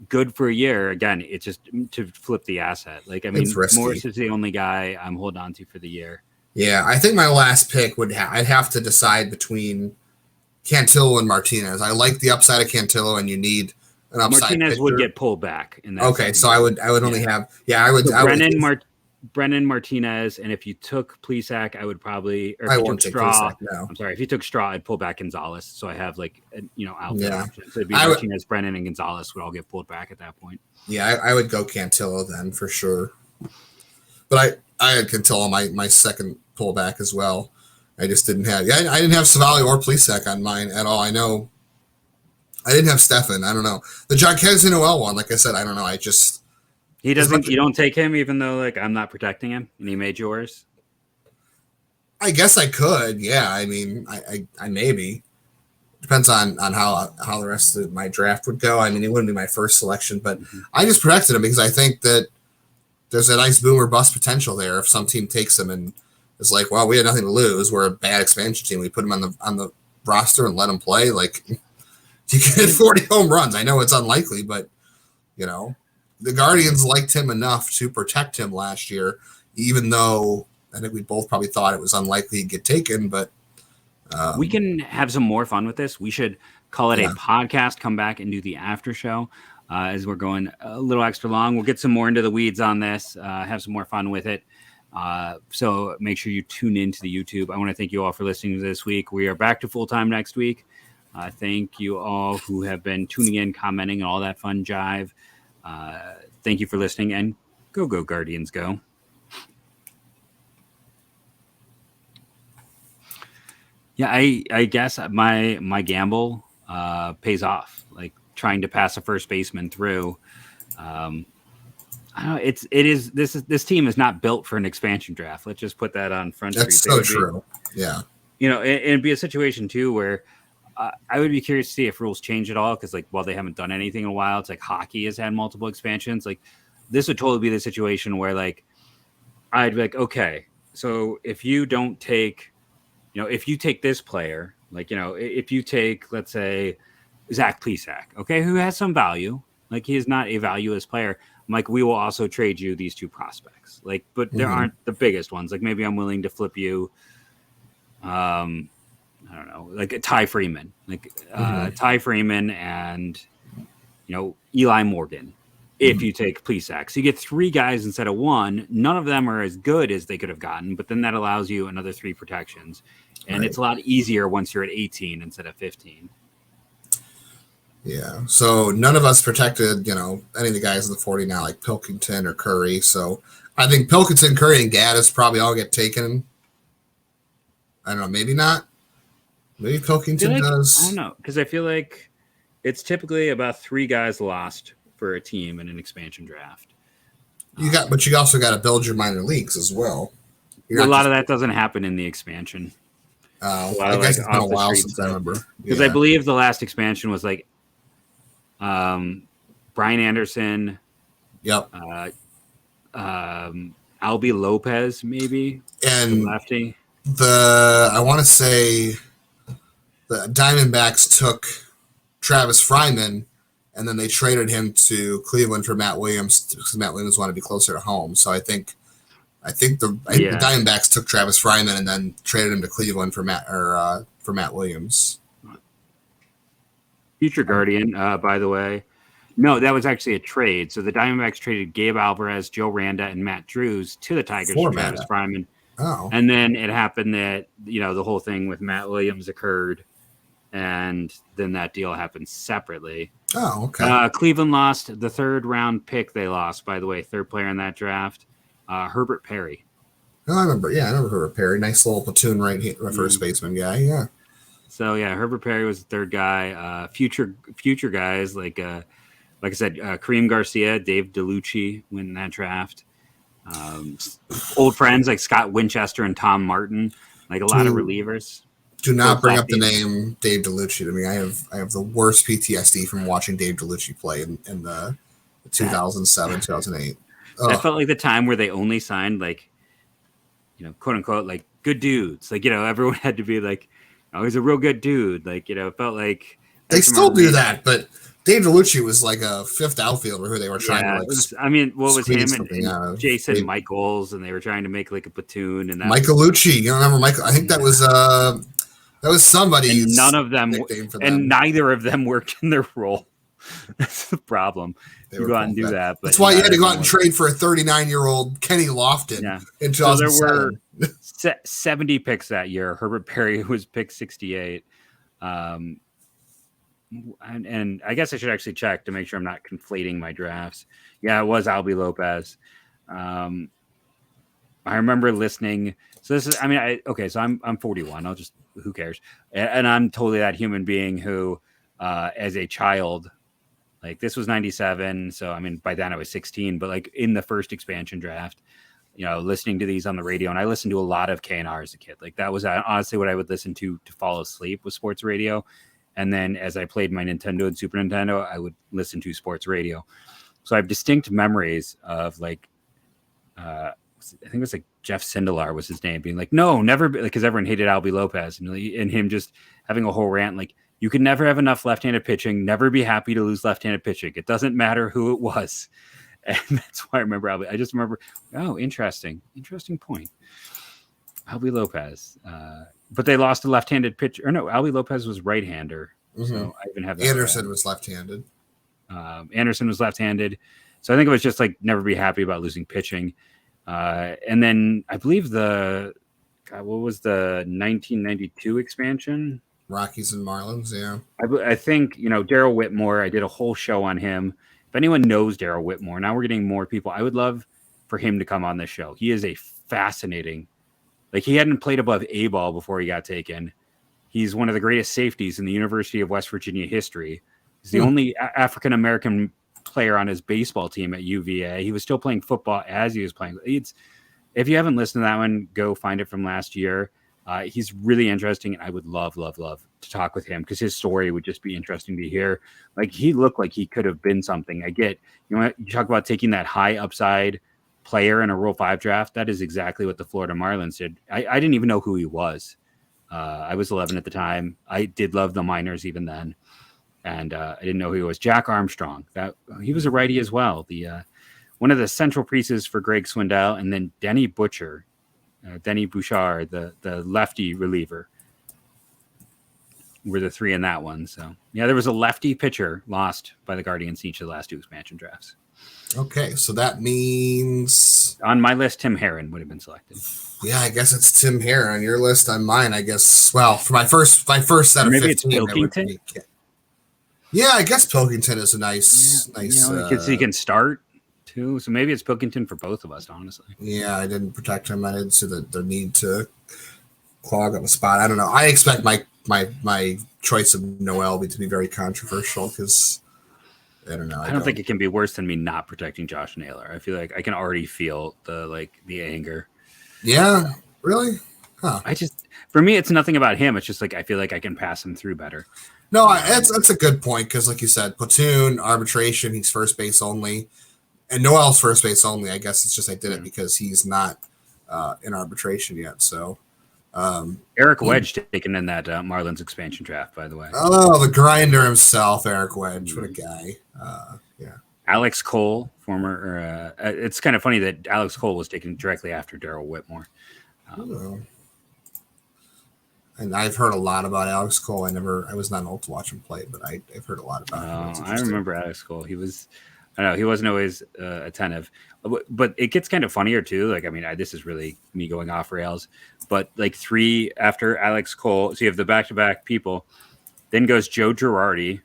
good for a year, again, it's just to flip the asset. Like, I mean, Morris is the only guy I'm holding on to for the year. Yeah, I think my last pick I'd have to decide between Cantillo and Martinez. I like the upside of Cantillo, and you need an upside Martinez pitcher. would get pulled back in that. Okay, so I would only have I would. So I Brennan Martinez, and if you took Plesac, I would probably. Or if I you won't took take Straw, Plesac, no. I'm sorry. If you took Straw, I'd pull back Gonzalez. So I have like outfit options. So it'd be I Martinez, Brennan, and Gonzalez would all get pulled back at that point. Yeah, I would go Cantillo then for sure. But I had Cantillo my second pullback as well. I just didn't have I didn't have Savali or Plesac on mine at all. I know I didn't have Stefan. I don't know. The Jacquez Noel one, like I said, I don't know. He doesn't. You don't take him, even though like I'm not protecting him, and he made yours. I guess I could. Yeah, I mean, I maybe depends on how the rest of my draft would go. I mean, it wouldn't be my first selection, but I just protected him because I think that there's a nice boom or bust potential there. If some team takes him and is like, well, we had nothing to lose. We're a bad expansion team. We put him on the roster and let him play. Like, you can hit 40 home runs. I know it's unlikely, but the Guardians liked him enough to protect him last year, even though I think we both probably thought it was unlikely he'd get taken. But we can have some more fun with this. We should call it a podcast, come back and do the after show as we're going a little extra long. We'll get some more into the weeds on this, have some more fun with it. So make sure you tune into the YouTube. I want to thank you all for listening to this week. We are back to full time next week. Thank you all who have been tuning in, commenting, and all that fun jive. Thank you for listening, and go Guardians, go. Yeah, I guess my gamble pays off. Like trying to pass a first baseman through. I don't know. This team is not built for an expansion draft. Let's just put that on Front Street. That's so true. Yeah. It'd be a situation too where I would be curious to see if rules change at all, because like while they haven't done anything in a while, it's like hockey has had multiple expansions. Like this would totally be the situation where like I'd be like, okay, so if you don't take, if you take this player, like if you take, let's say, Zach Plesac, okay, who has some value, like he is not a valueless player. I'm like, we will also trade you these two prospects, like, but there aren't the biggest ones. Like maybe I'm willing to flip you. I don't know, like a Ty Freeman, Ty Freeman and, Eli Morgan. If you take Plesac, so you get three guys instead of one. None of them are as good as they could have gotten, but then that allows you another three protections. And It's a lot easier once you're at 18 instead of 15. Yeah. So none of us protected, any of the guys in the 40 now, like Pilkington or Curry. So I think Pilkington, Curry, and Gaddis probably all get taken. I don't know, maybe not. Maybe Pilkington does. I don't know, because I feel like it's typically about three guys lost for a team in an expansion draft. But you also got to build your minor leagues as well. A lot of that doesn't happen in the expansion. I guess it's been a while since I remember. Because I believe the last expansion was like Brian Anderson. Yep. Albie Lopez, maybe, and lefty. I want to say the Diamondbacks took Travis Fryman, and then they traded him to Cleveland for Matt Williams because Matt Williams wanted to be closer to home. So I think the Diamondbacks took Travis Fryman and then traded him to Cleveland for Matt Williams. Future Guardian, by the way. No, that was actually a trade. So the Diamondbacks traded Gabe Alvarez, Joe Randa, and Matt Drews to the Tigers for Travis Fryman. Oh. And then it happened that, the whole thing with Matt Williams occurred, and then that deal happened separately. Oh, okay. Cleveland lost the third round pick. They lost, by the way, third player in that draft, Herbert Perry. Oh, I remember. Yeah, I remember Herbert Perry. Nice little platoon first baseman guy. Yeah. So yeah, Herbert Perry was the third guy. Future guys like I said, Kareem Garcia, Dave DeLucci went in that draft. Old friends like Scott Winchester and Tom Martin, like a lot of relievers. Do not bring up the name Dave DeLucci to me. I have the worst PTSD from watching Dave DeLucci play in the 2007, 2008. That felt like the time where they only signed like, quote unquote, like good dudes. Like, everyone had to be like, oh, he's a real good dude. Like, it felt like they still do that, but Dave DeLucci was like a fifth outfielder who they were trying to what was him and Jason Michaels, and they were trying to make like a platoon. And Michael Lucci, you remember Michael? I think that was That was somebody's and none of them, nickname for them. and neither of them worked in their role. That's the problem. You go out and do that. But that's why you had to go out and trade for a 39-year-old Kenny Lofton in 2007. So there were 70 picks that year. Herbert Perry was picked 68. And I guess I should actually check to make sure I'm not conflating my drafts. Yeah, it was Albie Lopez. I remember listening. So this is, I mean, so I'm 41. Who cares? And I'm totally that human being who, as a child, like this was 97. So, I mean, by then I was 16, but like in the first expansion draft, listening to these on the radio, and I listened to a lot of KNR as a kid. Like that was honestly what I would listen to fall asleep with sports radio. And then as I played my Nintendo and Super Nintendo, I would listen to sports radio. So I have distinct memories of like, I think it was like Jeff Sindelar was his name, being like, no, never, because everyone hated Albie Lopez, and him just having a whole rant like, you can never have enough left-handed pitching, never be happy to lose left-handed pitching. It doesn't matter who it was. And that's why I remember Albie. I just remember, interesting point. Albie Lopez. But they lost a left-handed pitcher. Or no, Albie Lopez was right-hander. Mm-hmm. So I even have that. Anderson was left-handed. Anderson was left-handed. So I think it was just like never be happy about losing pitching. And then I believe what was the 1992 expansion? Rockies and Marlins, yeah. I think, Darryl Whitmore, I did a whole show on him. If anyone knows Darryl Whitmore, now we're getting more people. I would love for him to come on this show. He is a fascinating, like he hadn't played above A ball before he got taken. He's one of the greatest safeties in the University of West Virginia history. He's the only African-American player on his baseball team at UVA. He was still playing football as he was playing. If you haven't listened to that one, go find it from last year. He's really interesting, and I would love to talk with him because his story would just be interesting to hear. Like he looked like he could have been something. I get, you talk about taking that high upside player in a Rule 5 draft. That is exactly what the Florida Marlins did. I didn't even know who he was. I was 11 at the time. I did love the minors even then. And I didn't know who he was. Jack Armstrong. He was a righty as well. One of the central pieces for Greg Swindell, and then Denny Bouchard, the lefty reliever, were the three in that one. So yeah, there was a lefty pitcher lost by the Guardians each of the last two expansion drafts. Okay, so that means on my list, Tim Herron would have been selected. Yeah, I guess it's Tim Herron on your list. On mine, I guess. Well, for my first set of maybe 15, it's Pilkington. Yeah, I guess Pilkington is a nice. Because he can start too. So maybe it's Pilkington for both of us, honestly. Yeah, I didn't protect him. I didn't see the need to clog up a spot. I don't know. I expect my choice of Noel to be very controversial because I don't know. I don't think it can be worse than me not protecting Josh Naylor. I feel like I can already feel the anger. Yeah, really? Huh. For me, it's nothing about him. It's just like I feel like I can pass him through better. No, that's a good point because, like you said, platoon, arbitration, he's first base only. And Noel's first base only. I guess it's just I did it because he's not in arbitration yet. So Eric Wedge taken in that Marlins expansion draft, by the way. Oh, the grinder himself, Eric Wedge. What a guy. Yeah. Alex Cole, former. It's kind of funny that Alex Cole was taken directly after Darryl Whitmore. And I've heard a lot about Alex Cole. I was not old to watch him play, but I've heard a lot about him. I remember Alex Cole. He wasn't always attentive, but it gets kind of funnier too. Like, I mean, this is really me going off rails, but like 3 after Alex Cole. So you have the back-to-back people. Then goes Joe Girardi,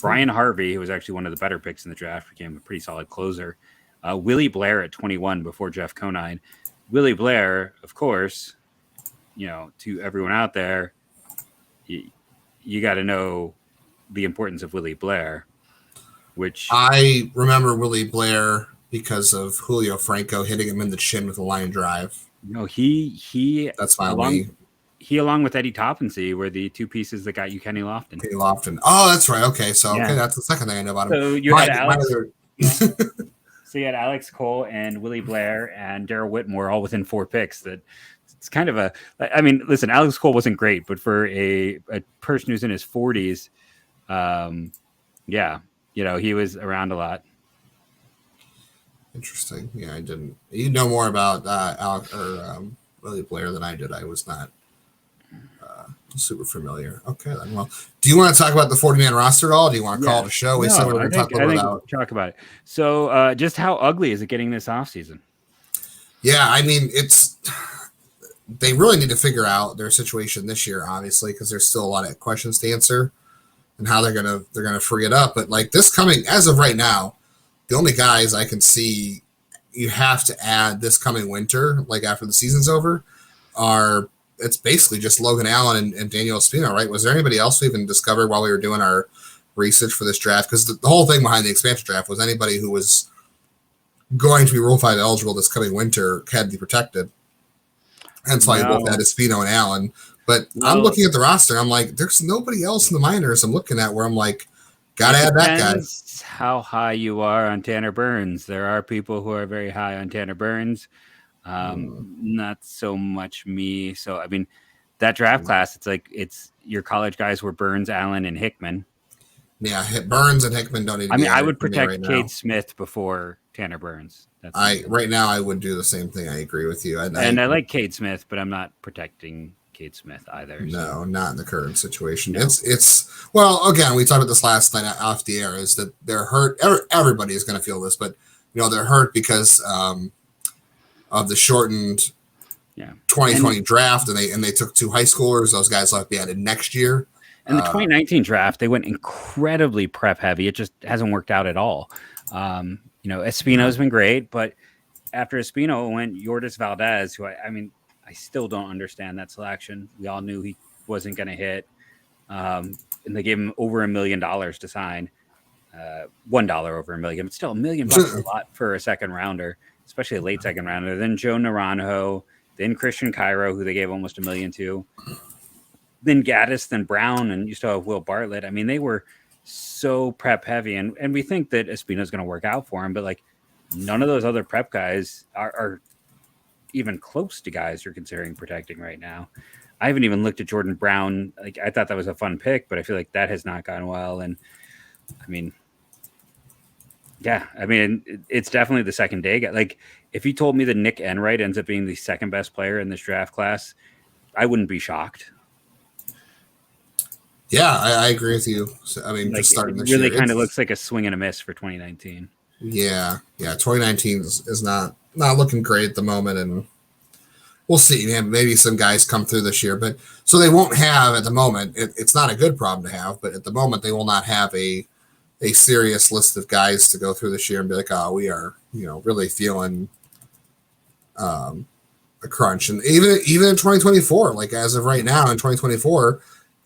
Brian Harvey, who was actually one of the better picks in the draft, became a pretty solid closer. Willie Blair at 21 before Jeff Conine. Willie Blair, of course, to everyone out there, you got to know the importance of Willie Blair, which I remember Willie Blair because of Julio Franco hitting him in the chin with a line drive. No, he that's fine. He along with Eddie Toppensee were the two pieces that got you Kenny Lofton. Oh, that's right. Okay, so okay, that's the second thing I know about him. So you had Alex. So you had Alex Cole and Willie Blair and Darryl Whitmore all within 4 picks. It's kind of listen, Alex Cole wasn't great, but for a person who's in his 40s, he was around a lot. Interesting. Yeah, I didn't. You know more about Alex or Willie Blair than I did. I was not Super familiar. Okay, then. Well, do you want to talk about the 40-man roster at all? Do you want to call it a show? We said we were going to talk a little bit about. Talk about it. So, just how ugly is it getting this offseason? Yeah, I mean, they really need to figure out their situation this year, obviously, because there's still a lot of questions to answer and how they're gonna free it up. But like this coming, as of right now, the only guys I can see you have to add this coming winter, like after the season's over, it's basically just Logan Allen and Daniel Espino, right? Was there anybody else we even discovered while we were doing our research for this draft? Because the whole thing behind the expansion draft was anybody who was going to be Rule 5 eligible this coming winter had to be protected. Hence why you both had Espino and Allen. But I'm looking at the roster, I'm like, there's nobody else in the minors I'm looking at where I'm like, gotta add that guy. How high you are on Tanner Burns. There are people who are very high on Tanner Burns. Not so much me. So I mean, that draft class, it's your college guys were Burns, Allen, and Hickman. Yeah, Burns and Hickman don't need to be I would protect Cade Smith before Tanner Burns. Right now I would do the same thing. I agree with you. I like Cade Smith, but I'm not protecting Cade Smith either. No, not in the current situation. No. It's well, again, we talked about this last night off the air, is that they're hurt. Everybody is going to feel this, but they're hurt because of the shortened 2020 draft, and they took 2 high schoolers. Those guys will have to be added next year. And the 2019 draft, they went incredibly prep heavy. It just hasn't worked out at all. Espino's been great, but after Espino went Yordis Valdez, who I still don't understand that selection. We all knew he wasn't going to hit. And they gave him over $1 million to sign. $1 over $1 million, but still $1 million is a lot for a second rounder, especially a late second rounder. Then Joe Naranjo, then Christian Cairo, who they gave almost $1 million to. Then Gaddis, then Brown, and you still have Will Bartlett. I mean, they were so prep heavy, and we think that Espino's going to work out for him, but like none of those other prep guys are even close to guys you're considering protecting right now. I haven't even looked at Jordan Brown. Like I thought that was a fun pick, but I feel like that has not gone well. And it's definitely the second day. Like if you told me that Nick Enright ends up being the second best player in this draft class, I wouldn't be shocked. Yeah, I agree with you. So, just starting this really kind of looks like a swing and a miss for 2019. Yeah. 2019 is not looking great at the moment, and we'll see. Maybe some guys come through this year, but so they won't have at the moment. It's not a good problem to have, but at the moment they will not have a serious list of guys to go through this year and be like, oh, we are really feeling a crunch. And even in 2024, like as of right now in 2024.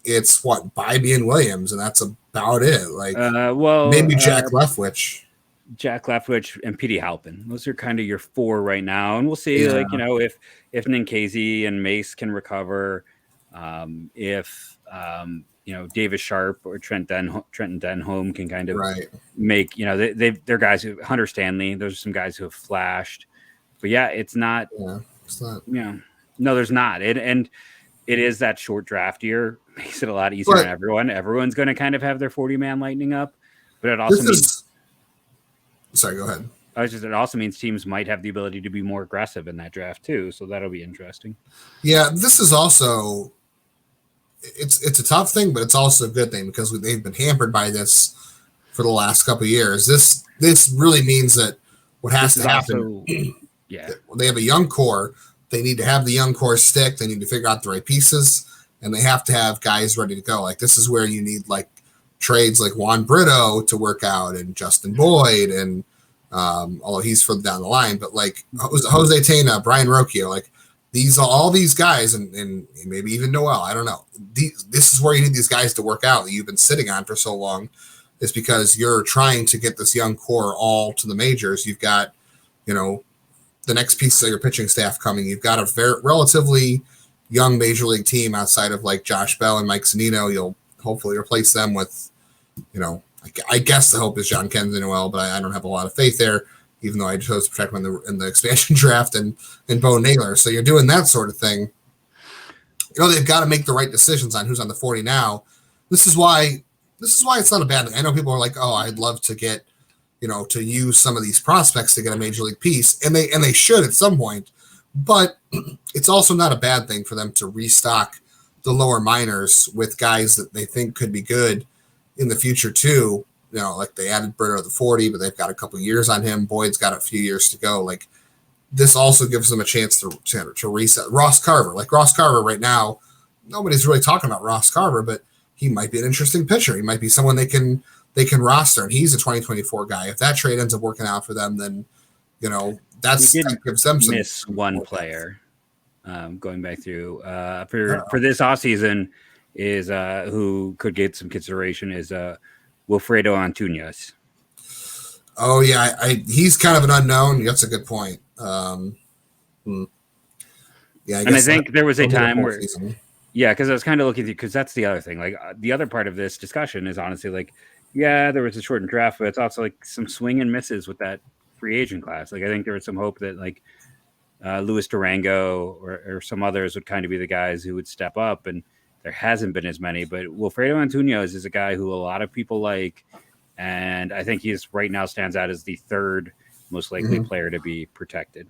It's Bybee and Williams, and that's about it. Like, maybe Jack Leftwich. Jack Leftwich and Petey Halpin. Those are kind of your 4 right now, and we'll see. Yeah. If Ninkasi and Mace can recover, if Davis Sharp or Trenton Denholm can kind of make they're guys who Hunter Stanley. Those are some guys who have flashed, but it's not. Yeah, it's not. No, there's not. And it is that short draft year. Makes it a lot easier on everyone. Everyone's going to kind of have their 40-man lightning up, but it also means. Sorry, go ahead. It also means teams might have the ability to be more aggressive in that draft too, so that'll be interesting. Yeah, this is also it's a tough thing, but it's also a good thing because they've been hampered by this for the last couple of years. This really means that what has to happen. They have a young core. They need to have the young core stick. They need to figure out the right pieces. And they have to have guys ready to go. Like this is where you need like trades like Juan Brito to work out, and Justin Boyd, and although he's further down the line, but like Jose Tena, Brian Rocchio, like all these guys, and maybe even Noel. I don't know. This is where you need these guys to work out that you've been sitting on for so long, is because you're trying to get this young core all to the majors. You've got, the next pieces of your pitching staff coming. You've got a relatively young major league team outside of like Josh Bell and Mike Zunino. You'll hopefully replace them with, I guess the hope is John Kenzie Noel, but I don't have a lot of faith there, even though I chose to protect him in the expansion draft and Bo Naylor. So you're doing that sort of thing. They've got to make the right decisions on who's on the 40 now. This is why it's not a bad thing. I know people are like, oh, I'd love to get, to use some of these prospects to get a major league piece, and they should at some point. But it's also not a bad thing for them to restock the lower minors with guys that they think could be good in the future too. You know, like they added Britta the 40, but they've got a couple years on him. Boyd's got a few years to go. Like this also gives them a chance to reset. Ross Carver right now, nobody's really talking about Ross Carver, but he might be an interesting pitcher. He might be someone they can roster, and he's a 2024 guy. If that trade ends up working out for them, then that gives them some. Miss one player going back through for this offseason is who could get some consideration is Wilfredo Antunes. Oh yeah, he's kind of an unknown. That's a good point. Yeah, I think there was a time where. Yeah, because I was kind of looking through, because that's the other thing. Like the other part of this discussion is honestly like, yeah, there was a shortened draft, but it's also like some swing and misses with that free agent class. Like I think there was some hope that like Luis Durango or some others would kind of be the guys who would step up, and there hasn't been as many. But Wilfredo Antunes is a guy who a lot of people like, and I think he's right now stands out as the third most likely player to be protected.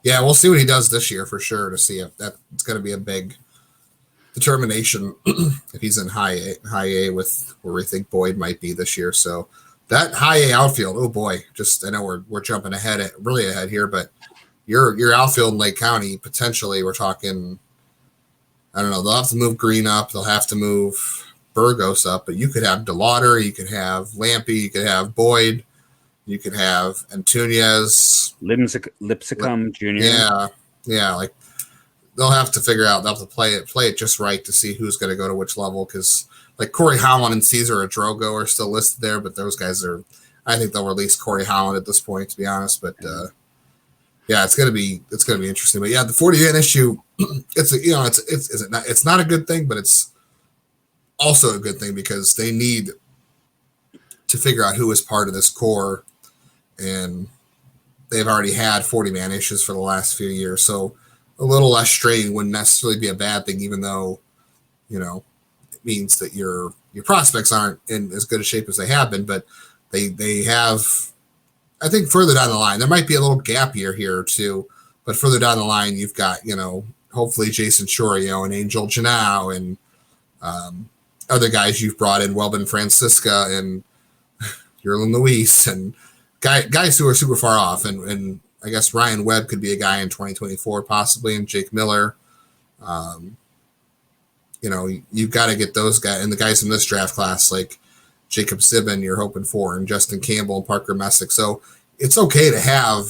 Yeah, we'll see what he does this year for sure to see if that's going to be a big determination if he's in high A with where we think Boyd might be this year. So that high A outfield, oh boy, just I know we're jumping ahead here, but your outfield in Lake County, potentially we're talking, I don't know, they'll have to move Green up, they'll have to move Burgos up, but you could have DeLauder, you could have Lampy, you could have Boyd, you could have Antunes, Lipscomb Jr. Yeah, like they'll have to figure out, they'll have to play it just right to see who's going to go to which level, because like Corey Holland and Cesar Adrogo are still listed there, but those guys I think they'll release Corey Holland at this point, to be honest. But yeah, it's gonna be interesting. But yeah, the 40-man issue, it's not a good thing, but it's also a good thing because they need to figure out who is part of this core, and they've already had 40-man issues for the last few years, so a little less strain wouldn't necessarily be a bad thing, even though, it means that your prospects aren't in as good a shape as they have been, but they have, I think further down the line, there might be a little gap year here or two, but further down the line, you've got, hopefully Jason Chorio and Angel Janau and other guys you've brought in, Welben Francisca and Yerlin Luis and guys who are super far off. And I guess Ryan Webb could be a guy in 2024, possibly, and Jake Miller. You've got to get those guys, and the guys in this draft class, like Jacob Sibben, you're hoping for, and Justin Campbell and Parker Messick. So it's okay to have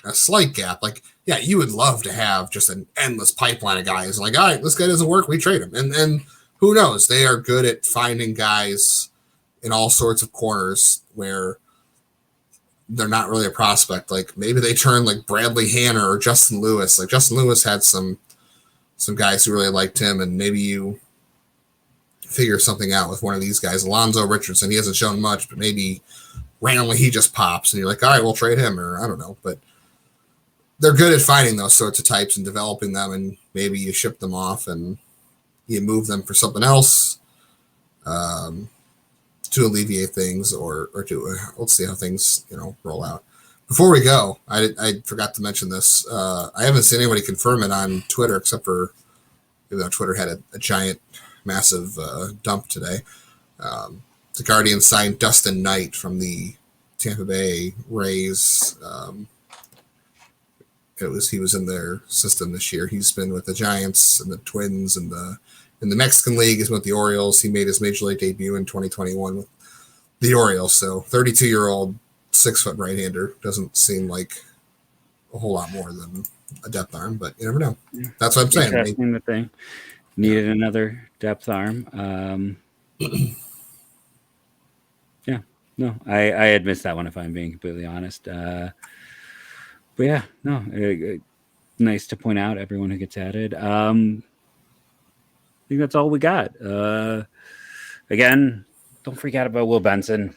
a slight gap. Like, yeah, you would love to have just an endless pipeline of guys. Like, all right, this guy doesn't work, we trade him. And who knows? They are good at finding guys in all sorts of corners where they're not really a prospect. Like maybe they turn like Bradley Hanner or Justin Lewis. Like Justin Lewis had some guys who really liked him, and maybe you figure something out with one of these guys. Alonzo Richardson, he hasn't shown much, but maybe randomly he just pops and you're like, all right, we'll trade him, or I don't know. But they're good at finding those sorts of types and developing them, and maybe you ship them off and you move them for something else to alleviate things or to let's see how things roll out. Before we go, I forgot to mention this. I haven't seen anybody confirm it on Twitter, except for Twitter had a giant, massive dump today. The Guardians signed Dustin Knight from the Tampa Bay Rays. He was in their system this year. He's been with the Giants and the Twins and in the Mexican League. He's with the Orioles. He made his major league debut in 2021 with the Orioles. So 32-year-old 6-foot right-hander doesn't seem like a whole lot more than a depth arm, but you never know. That's what I'm saying. Interesting that they needed another depth arm. Yeah, no, I had missed that one, if I'm being completely honest. But yeah, no, nice to point out everyone who gets added. I think that's all we got. Again, don't freak out about Will Benson.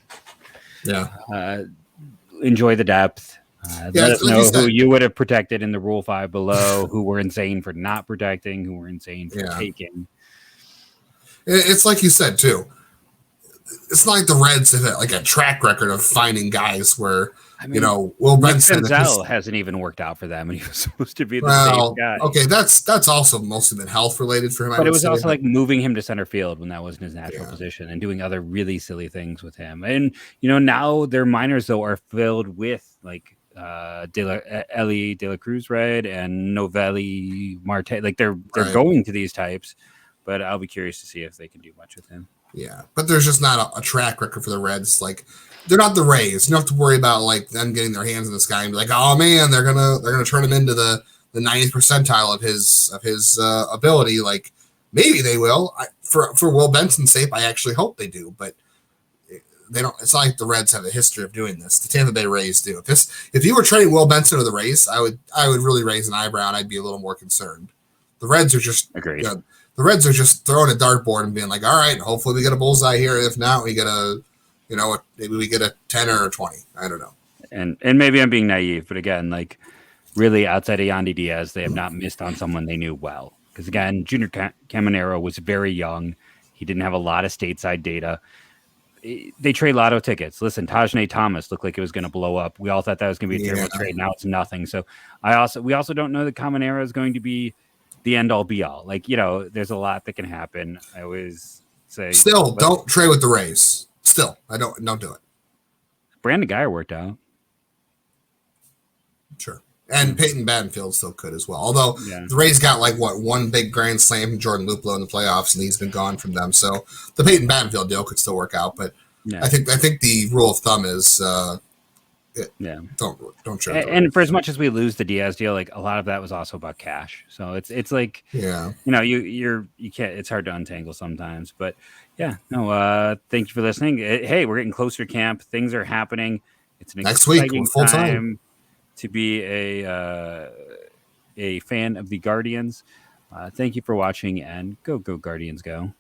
Yeah. Enjoy the depth. Let us know who you would have protected in the Rule 5 below, who were insane for not protecting, who were insane for taking. It's like you said, too. it's not like the Reds have like a track record of finding guys where, I mean, Will Nick Benson Senzel hasn't even worked out for them, and he was supposed to be the safe guy. Okay, that's also mostly been health related for him. But it was also like moving him to center field when that wasn't his natural position, and doing other really silly things with him. And now their minors though are filled with like Ellie De La Cruz, right, and Novelli Marte. Like they're going to these types, but I'll be curious to see if they can do much with him. Yeah, but there's just not a track record for the Reds. Like they're not the Rays. You don't have to worry about like them getting their hands in this guy and be like, oh man, they're gonna turn him into the 90th percentile of his ability. Like maybe they will. For Will Benson's sake, I actually hope they do, but they don't. It's not like the Reds have a history of doing this. The Tampa Bay Rays do. If you were trading Will Benson to the Rays, I would really raise an eyebrow and I'd be a little more concerned. The Reds are just agreed. The Reds are just throwing a dartboard and being like, all right, hopefully we get a bullseye here. If not, we get maybe we get a 10 or a 20. I don't know. And maybe I'm being naive, but again, like really outside of Yandy Diaz, they have not missed on someone they knew well. Because again, Junior Caminero was very young. He didn't have a lot of stateside data. They trade lotto tickets. Listen, Tajane Thomas looked like it was going to blow up. We all thought that was going to be a terrible trade. Now it's nothing. So we also don't know that Caminero is going to be the end all be all. Like, there's a lot that can happen. I always say don't trade with the Rays. Still, don't do it. Brandon Guyer worked out. Sure. And Peyton Battenfield still could as well. Although the Rays got one big grand slam from Jordan Luplow in the playoffs, and he's been gone from them. So the Peyton Battenfield deal could still work out. But I think the rule of thumb is don't trade. And for as much as we lose the Diaz deal, like a lot of that was also about cash. So it's like you can't. It's hard to untangle sometimes. But thank you for listening. Hey, we're getting closer to camp. Things are happening. It's an next week full time to be a fan of the Guardians. Thank you for watching, and go Guardians go.